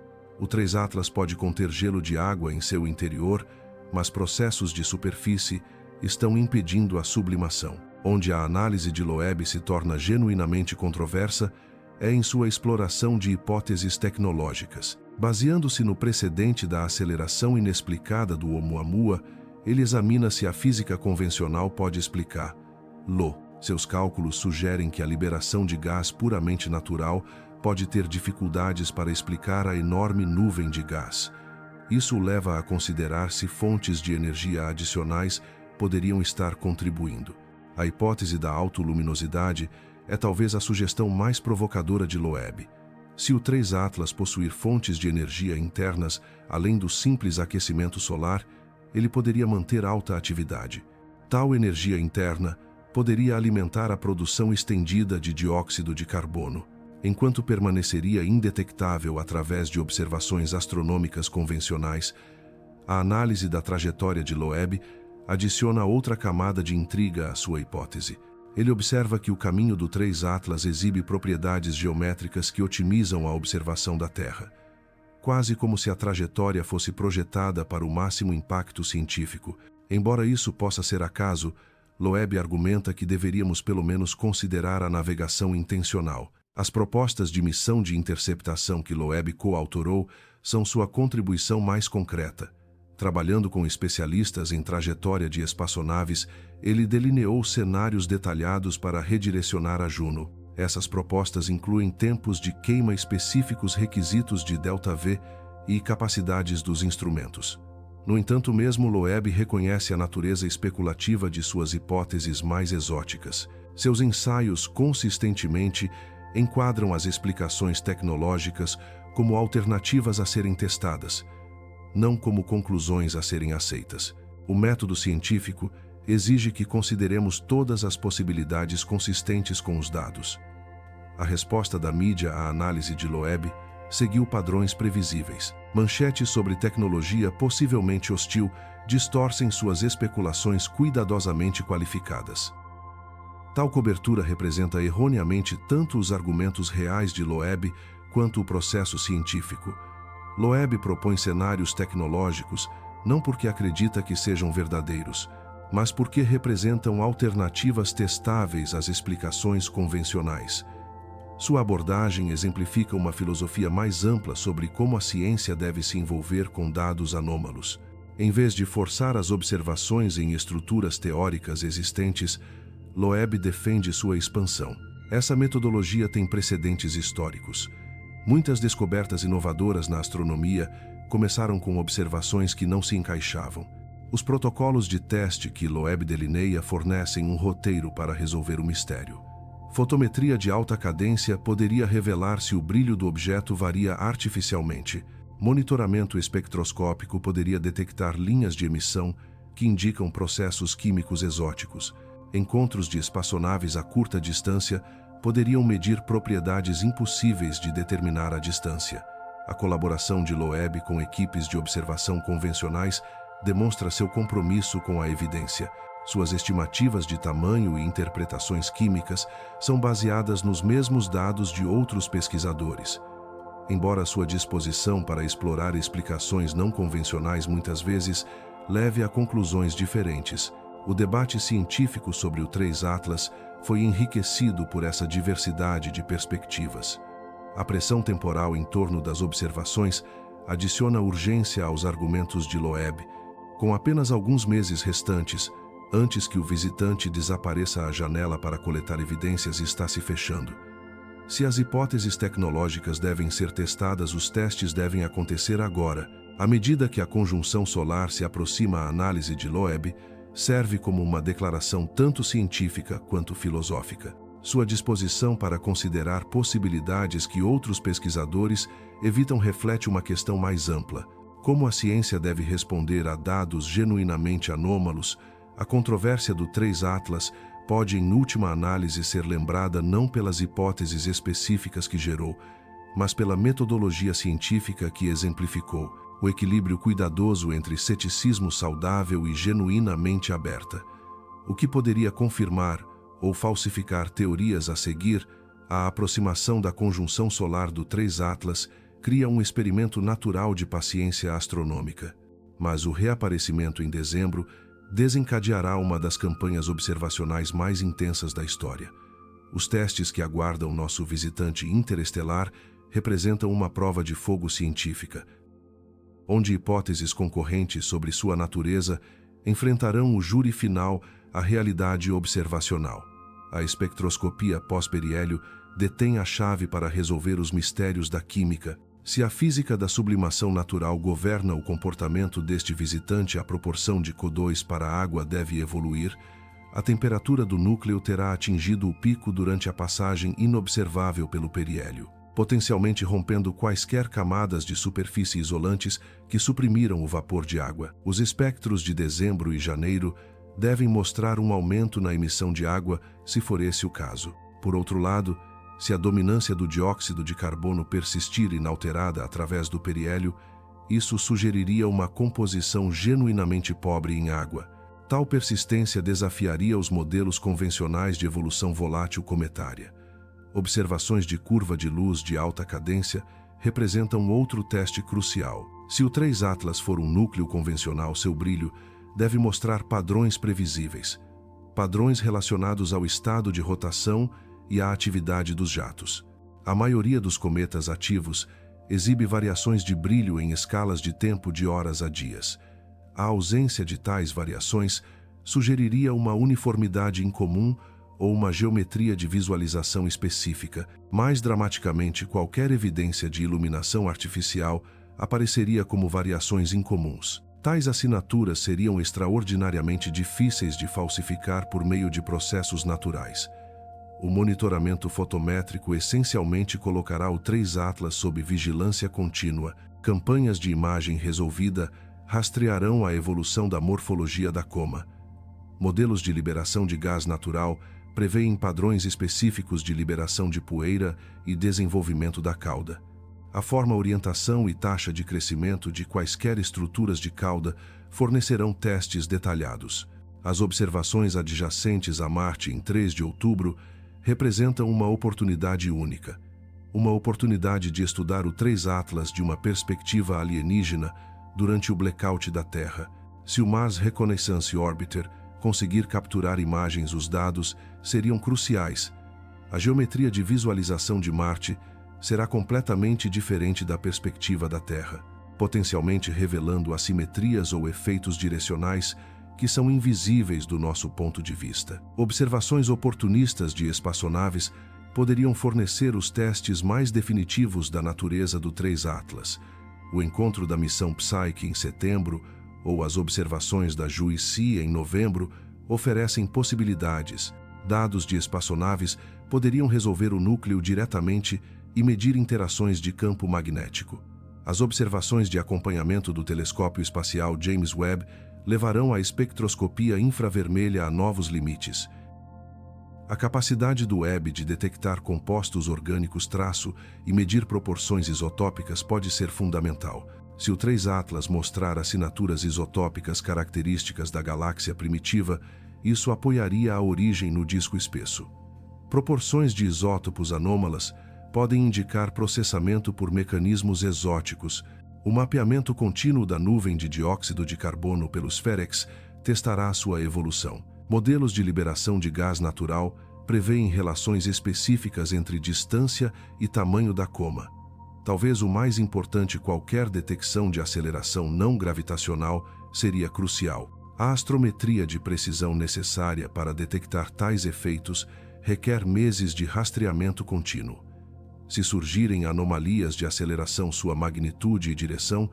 O 3 Atlas pode conter gelo de água em seu interior, mas processos de superfície estão impedindo a sublimação. Onde a análise de Loeb se torna genuinamente controversa é em sua exploração de hipóteses tecnológicas. Baseando-se no precedente da aceleração inexplicada do Oumuamua, ele examina se a física convencional pode explicar. Seus cálculos sugerem que a liberação de gás puramente natural pode ter dificuldades para explicar a enorme nuvem de gás. Isso o leva a considerar se fontes de energia adicionais poderiam estar contribuindo. A hipótese da autoluminosidade é talvez a sugestão mais provocadora de Loeb. Se o 3 Atlas possuir fontes de energia internas além do simples aquecimento solar, ele poderia manter alta atividade. Tal energia interna poderia alimentar a produção estendida de dióxido de carbono, enquanto permaneceria indetectável através de observações astronômicas convencionais. A análise da trajetória de Loeb adiciona outra camada de intriga à sua hipótese. Ele observa que o caminho do 3 Atlas exibe propriedades geométricas que otimizam a observação da Terra, quase como se a trajetória fosse projetada para o máximo impacto científico. Embora isso possa ser acaso, Loeb argumenta que deveríamos pelo menos considerar a navegação intencional. As propostas de missão de interceptação que Loeb coautorou são sua contribuição mais concreta. Trabalhando com especialistas em trajetória de espaçonaves, ele delineou cenários detalhados para redirecionar a Juno. Essas propostas incluem tempos de queima específicos, requisitos de ΔV e capacidades dos instrumentos. No entanto, mesmo Loeb reconhece a natureza especulativa de suas hipóteses mais exóticas. Seus ensaios consistentemente enquadram as explicações tecnológicas como alternativas a serem testadas, não como conclusões a serem aceitas. O método científico exige que consideremos todas as possibilidades consistentes com os dados. A resposta da mídia à análise de Loeb seguiu padrões previsíveis. Manchetes sobre tecnologia possivelmente hostil distorcem suas especulações cuidadosamente qualificadas. Tal cobertura representa erroneamente tanto os argumentos reais de Loeb quanto o processo científico. Loeb propõe cenários tecnológicos não porque acredita que sejam verdadeiros, mas porque representam alternativas testáveis às explicações convencionais. Sua abordagem exemplifica uma filosofia mais ampla sobre como a ciência deve se envolver com dados anômalos. Em vez de forçar as observações em estruturas teóricas existentes, Loeb defende sua expansão. Essa metodologia tem precedentes históricos. Muitas descobertas inovadoras na astronomia começaram com observações que não se encaixavam. Os protocolos de teste que Loeb delineia fornecem um roteiro para resolver o mistério. Fotometria de alta cadência poderia revelar se o brilho do objeto varia artificialmente. Monitoramento espectroscópico poderia detectar linhas de emissão que indicam processos químicos exóticos. Encontros de espaçonaves a curta distância poderiam medir propriedades impossíveis de determinar à distância. A colaboração de Loeb com equipes de observação convencionais demonstra seu compromisso com a evidência. Suas estimativas de tamanho e interpretações químicas são baseadas nos mesmos dados de outros pesquisadores. Embora sua disposição para explorar explicações não convencionais muitas vezes leve a conclusões diferentes, o debate científico sobre o 3 Atlas foi enriquecido por essa diversidade de perspectivas. A pressão temporal em torno das observações adiciona urgência aos argumentos de Loeb. Com apenas alguns meses restantes, antes que o visitante desapareça, a janela para coletar evidências está se fechando. Se as hipóteses tecnológicas devem ser testadas, os testes devem acontecer agora. À medida que a conjunção solar se aproxima, a análise de Loeb serve como uma declaração tanto científica quanto filosófica. Sua disposição para considerar possibilidades que outros pesquisadores evitam reflete uma questão mais ampla: como a ciência deve responder a dados genuinamente anômalos. A controvérsia do 3 Atlas pode, em última análise, ser lembrada não pelas hipóteses específicas que gerou, mas pela metodologia científica que exemplificou, o equilíbrio cuidadoso entre ceticismo saudável e genuinamente aberta. O que poderia confirmar ou falsificar teorias a seguir, a aproximação da conjunção solar do 3 Atlas cria um experimento natural de paciência astronômica. Mas o reaparecimento em dezembro desencadeará uma das campanhas observacionais mais intensas da história. Os testes que aguardam nosso visitante interestelar representam uma prova de fogo científica, onde hipóteses concorrentes sobre sua natureza enfrentarão o júri final, a realidade observacional. A espectroscopia pós-periélio detém a chave para resolver os mistérios da química. Se a física da sublimação natural governa o comportamento deste visitante, a proporção de CO2 para a água deve evoluir. A temperatura do núcleo terá atingido o pico durante a passagem inobservável pelo periélio, potencialmente rompendo quaisquer camadas de superfície isolantes que suprimiram o vapor de água. Os espectros de dezembro e janeiro devem mostrar um aumento na emissão de água, se for esse o caso. Por outro lado, se a dominância do dióxido de carbono persistir inalterada através do periélio, isso sugeriria uma composição genuinamente pobre em água. Tal persistência desafiaria os modelos convencionais de evolução volátil cometária. Observações de curva de luz de alta cadência representam outro teste crucial. Se o 3 Atlas for um núcleo convencional, seu brilho deve mostrar padrões previsíveis, padrões relacionados ao estado de rotação e à atividade dos jatos. A maioria dos cometas ativos exibe variações de brilho em escalas de tempo de horas a dias. A ausência de tais variações sugeriria uma uniformidade incomum ou uma geometria de visualização específica. Mais dramaticamente, qualquer evidência de iluminação artificial apareceria como variações incomuns. Tais assinaturas seriam extraordinariamente difíceis de falsificar por meio de processos naturais. O monitoramento fotométrico essencialmente colocará o 3 Atlas sob vigilância contínua. Campanhas de imagem resolvida rastrearão a evolução da morfologia da coma. Modelos de liberação de gás natural prevêem padrões específicos de liberação de poeira e desenvolvimento da cauda. A forma, orientação e taxa de crescimento de quaisquer estruturas de cauda fornecerão testes detalhados. As observações adjacentes a Marte em 3 de outubro representam uma oportunidade única. Uma oportunidade de estudar o 3 Atlas de uma perspectiva alienígena durante o blackout da Terra. Se o Mars Reconnaissance Orbiter conseguir capturar imagens, os dados seriam cruciais. A geometria de visualização de Marte será completamente diferente da perspectiva da Terra, potencialmente revelando assimetrias ou efeitos direcionais que são invisíveis do nosso ponto de vista. Observações oportunistas de espaçonaves poderiam fornecer os testes mais definitivos da natureza do 3 Atlas. O encontro da missão Psyche em setembro ou as observações da JUICE em novembro oferecem possibilidades. Dados de espaçonaves poderiam resolver o núcleo diretamente e medir interações de campo magnético. As observações de acompanhamento do telescópio espacial James Webb levarão a espectroscopia infravermelha a novos limites. A capacidade do Webb de detectar compostos orgânicos traço e medir proporções isotópicas pode ser fundamental. Se o 3 Atlas mostrar assinaturas isotópicas características da galáxia primitiva, isso apoiaria a origem no disco espesso. Proporções de isótopos anômalas podem indicar processamento por mecanismos exóticos. O mapeamento contínuo da nuvem de dióxido de carbono pelos FEREX testará sua evolução. Modelos de liberação de gás natural prevêem relações específicas entre distância e tamanho da coma. Talvez o mais importante: qualquer detecção de aceleração não gravitacional seria crucial. A astrometria de precisão necessária para detectar tais efeitos requer meses de rastreamento contínuo. Se surgirem anomalias de aceleração, sua magnitude e direção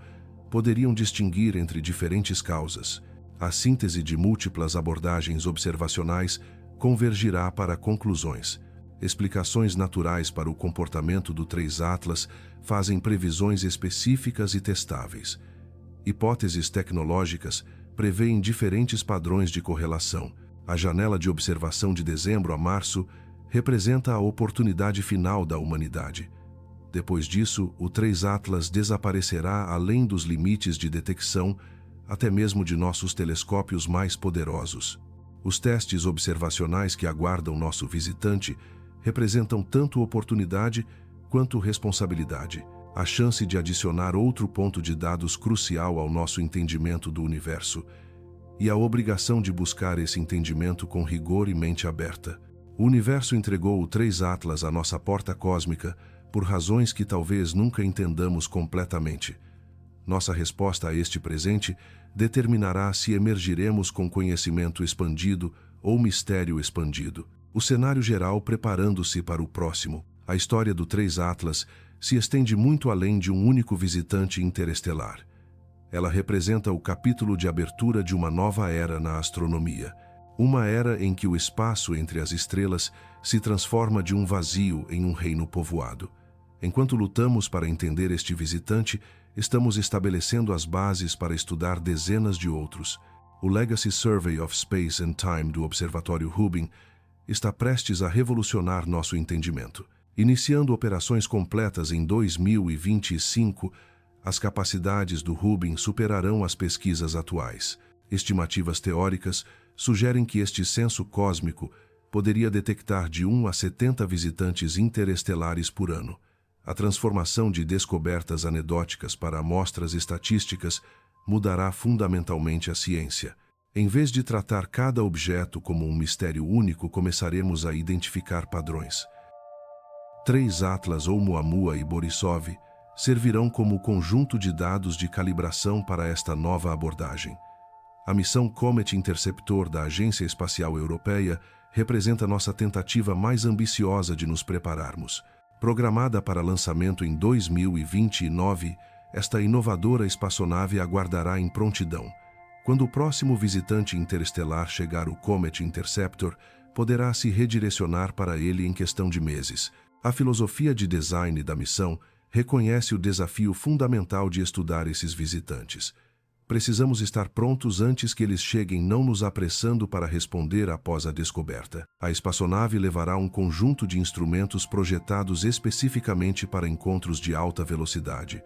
poderiam distinguir entre diferentes causas. A síntese de múltiplas abordagens observacionais convergirá para conclusões. Explicações naturais para o comportamento do 3 Atlas fazem previsões específicas e testáveis. Hipóteses tecnológicas prevêem diferentes padrões de correlação. A janela de observação de dezembro a março representa a oportunidade final da humanidade. Depois disso, o 3 Atlas desaparecerá além dos limites de detecção, até mesmo de nossos telescópios mais poderosos. Os testes observacionais que aguardam nosso visitante representam tanto oportunidade quanto responsabilidade. A chance de adicionar outro ponto de dados crucial ao nosso entendimento do universo e a obrigação de buscar esse entendimento com rigor e mente aberta. O universo entregou o 3 Atlas à nossa porta cósmica por razões que talvez nunca entendamos completamente. Nossa resposta a este presente determinará se emergiremos com conhecimento expandido ou mistério expandido. O cenário geral preparando-se para o próximo. A história do 3 Atlas se estende muito além de um único visitante interestelar. Ela representa o capítulo de abertura de uma nova era na astronomia. Uma era em que o espaço entre as estrelas se transforma de um vazio em um reino povoado. Enquanto lutamos para entender este visitante, estamos estabelecendo as bases para estudar dezenas de outros. O Legacy Survey of Space and Time do Observatório Hubble está prestes a revolucionar nosso entendimento. Iniciando operações completas em 2025, as capacidades do Hubble superarão as pesquisas atuais. Estimativas teóricas sugerem que este censo cósmico poderia detectar de 1 a 70 visitantes interestelares por ano. A transformação de descobertas anedóticas para amostras estatísticas mudará fundamentalmente a ciência. Em vez de tratar cada objeto como um mistério único, começaremos a identificar padrões. 3 Atlas Oumuamua e Borisov servirão como conjunto de dados de calibração para esta nova abordagem. A missão Comet Interceptor da Agência Espacial Europeia representa nossa tentativa mais ambiciosa de nos prepararmos. Programada para lançamento em 2029, esta inovadora espaçonave aguardará em prontidão. Quando o próximo visitante interestelar chegar, o Comet Interceptor poderá se redirecionar para ele em questão de meses. A filosofia de design da missão reconhece o desafio fundamental de estudar esses visitantes. Precisamos estar prontos antes que eles cheguem, não nos apressando para responder após a descoberta. A espaçonave levará um conjunto de instrumentos projetados especificamente para encontros de alta velocidade.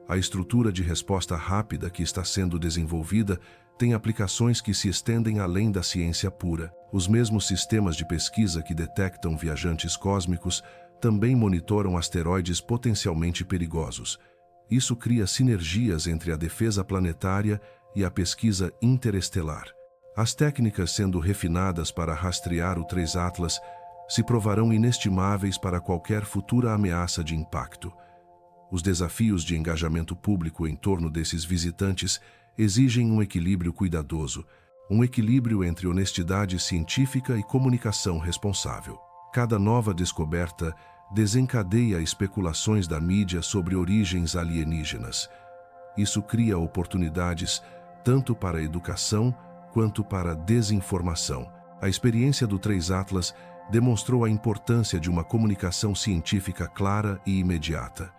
A estrutura de resposta rápida que está sendo desenvolvida tem aplicações que se estendem além da ciência pura. Os mesmos sistemas de pesquisa que detectam viajantes cósmicos também monitoram asteroides potencialmente perigosos. Isso cria sinergias entre a defesa planetária e a pesquisa interestelar. As técnicas sendo refinadas para rastrear o 3 Atlas se provarão inestimáveis para qualquer futura ameaça de impacto. Os desafios de engajamento público em torno desses visitantes exigem um equilíbrio cuidadoso, um equilíbrio entre honestidade científica e comunicação responsável. Cada nova descoberta desencadeia especulações da mídia sobre origens alienígenas. Isso cria oportunidades tanto para a educação quanto para a desinformação. A experiência do 3 Atlas demonstrou a importância de uma comunicação científica clara e imediata.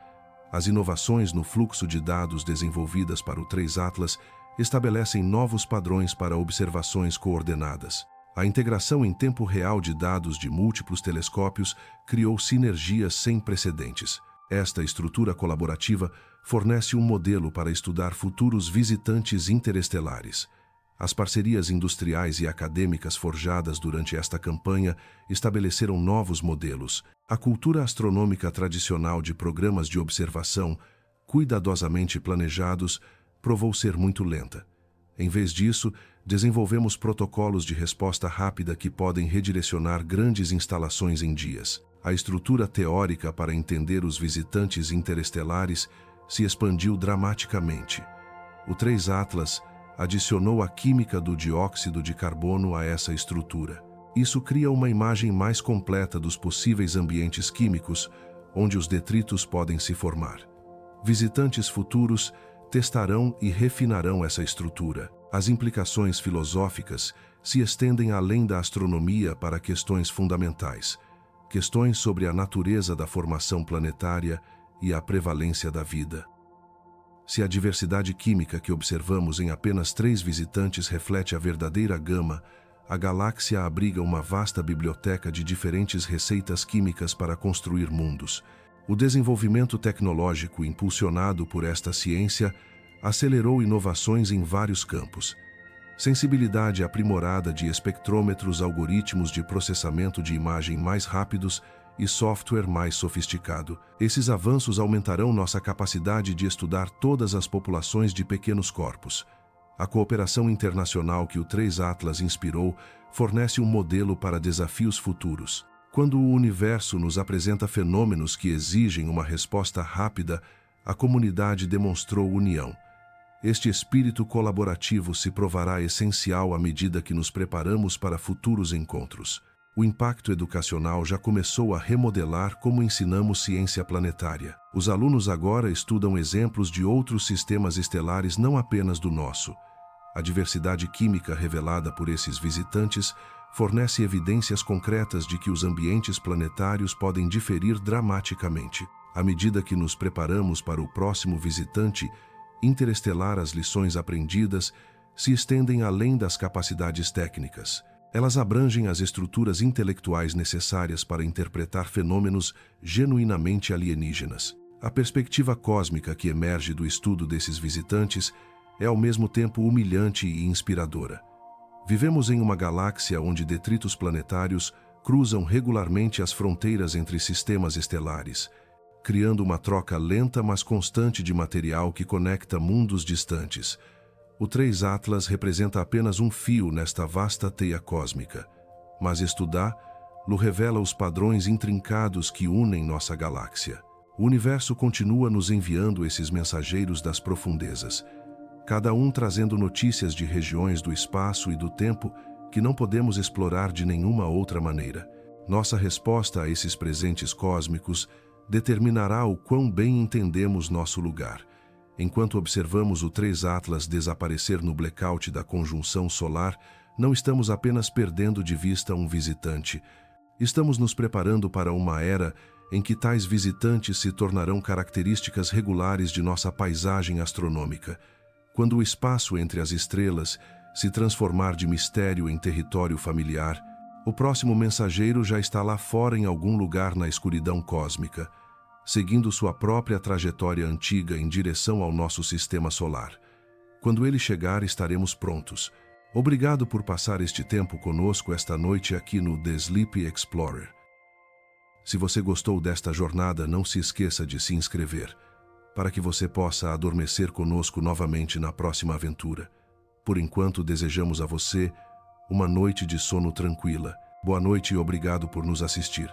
As inovações no fluxo de dados desenvolvidas para o 3 Atlas estabelecem novos padrões para observações coordenadas. A integração em tempo real de dados de múltiplos telescópios criou sinergias sem precedentes. Esta estrutura colaborativa fornece um modelo para estudar futuros visitantes interestelares. As parcerias industriais e acadêmicas forjadas durante esta campanha estabeleceram novos modelos. A cultura astronômica tradicional de programas de observação, cuidadosamente planejados, provou ser muito lenta. Em vez disso, desenvolvemos protocolos de resposta rápida que podem redirecionar grandes instalações em dias. A estrutura teórica para entender os visitantes interestelares se expandiu dramaticamente. O 3 Atlas adicionou a química do dióxido de carbono a essa estrutura. Isso cria uma imagem mais completa dos possíveis ambientes químicos onde os detritos podem se formar. Visitantes futuros testarão e refinarão essa estrutura. As implicações filosóficas se estendem além da astronomia para questões fundamentais, questões sobre a natureza da formação planetária e a prevalência da vida. Se a diversidade química que observamos em apenas 3 visitantes reflete a verdadeira gama, a galáxia abriga uma vasta biblioteca de diferentes receitas químicas para construir mundos. O desenvolvimento tecnológico impulsionado por esta ciência acelerou inovações em vários campos. Sensibilidade aprimorada de espectrômetros, algoritmos de processamento de imagem mais rápidos e software mais sofisticado. Esses avanços aumentarão nossa capacidade de estudar todas as populações de pequenos corpos. A cooperação internacional que o 3 Atlas inspirou fornece um modelo para desafios futuros. Quando o universo nos apresenta fenômenos que exigem uma resposta rápida, a comunidade demonstrou união. Este espírito colaborativo se provará essencial à medida que nos preparamos para futuros encontros. O impacto educacional já começou a remodelar como ensinamos ciência planetária. Os alunos agora estudam exemplos de outros sistemas estelares, não apenas do nosso. A diversidade química revelada por esses visitantes fornece evidências concretas de que os ambientes planetários podem diferir dramaticamente. À medida que nos preparamos para o próximo visitante interestelar, as lições aprendidas se estendem além das capacidades técnicas. Elas abrangem as estruturas intelectuais necessárias para interpretar fenômenos genuinamente alienígenas. A perspectiva cósmica que emerge do estudo desses visitantes é ao mesmo tempo humilhante e inspiradora. Vivemos em uma galáxia onde detritos planetários cruzam regularmente as fronteiras entre sistemas estelares, criando uma troca lenta mas constante de material que conecta mundos distantes. O 3 Atlas representa apenas um fio nesta vasta teia cósmica, mas estudá-lo revela os padrões intrincados que unem nossa galáxia. O universo continua nos enviando esses mensageiros das profundezas, cada um trazendo notícias de regiões do espaço e do tempo que não podemos explorar de nenhuma outra maneira. Nossa resposta a esses presentes cósmicos determinará o quão bem entendemos nosso lugar. Enquanto observamos o 3 Atlas desaparecer no blackout da conjunção solar, não estamos apenas perdendo de vista um visitante. Estamos nos preparando para uma era em que tais visitantes se tornarão características regulares de nossa paisagem astronômica. Quando o espaço entre as estrelas se transformar de mistério em território familiar, o próximo mensageiro já está lá fora em algum lugar na escuridão cósmica, seguindo sua própria trajetória antiga em direção ao nosso sistema solar. Quando ele chegar, estaremos prontos. Obrigado por passar este tempo conosco esta noite aqui no The Sleep Explorer. Se você gostou desta jornada, não se esqueça de se inscrever, para que você possa adormecer conosco novamente na próxima aventura. Por enquanto, desejamos a você uma noite de sono tranquila. Boa noite e obrigado por nos assistir.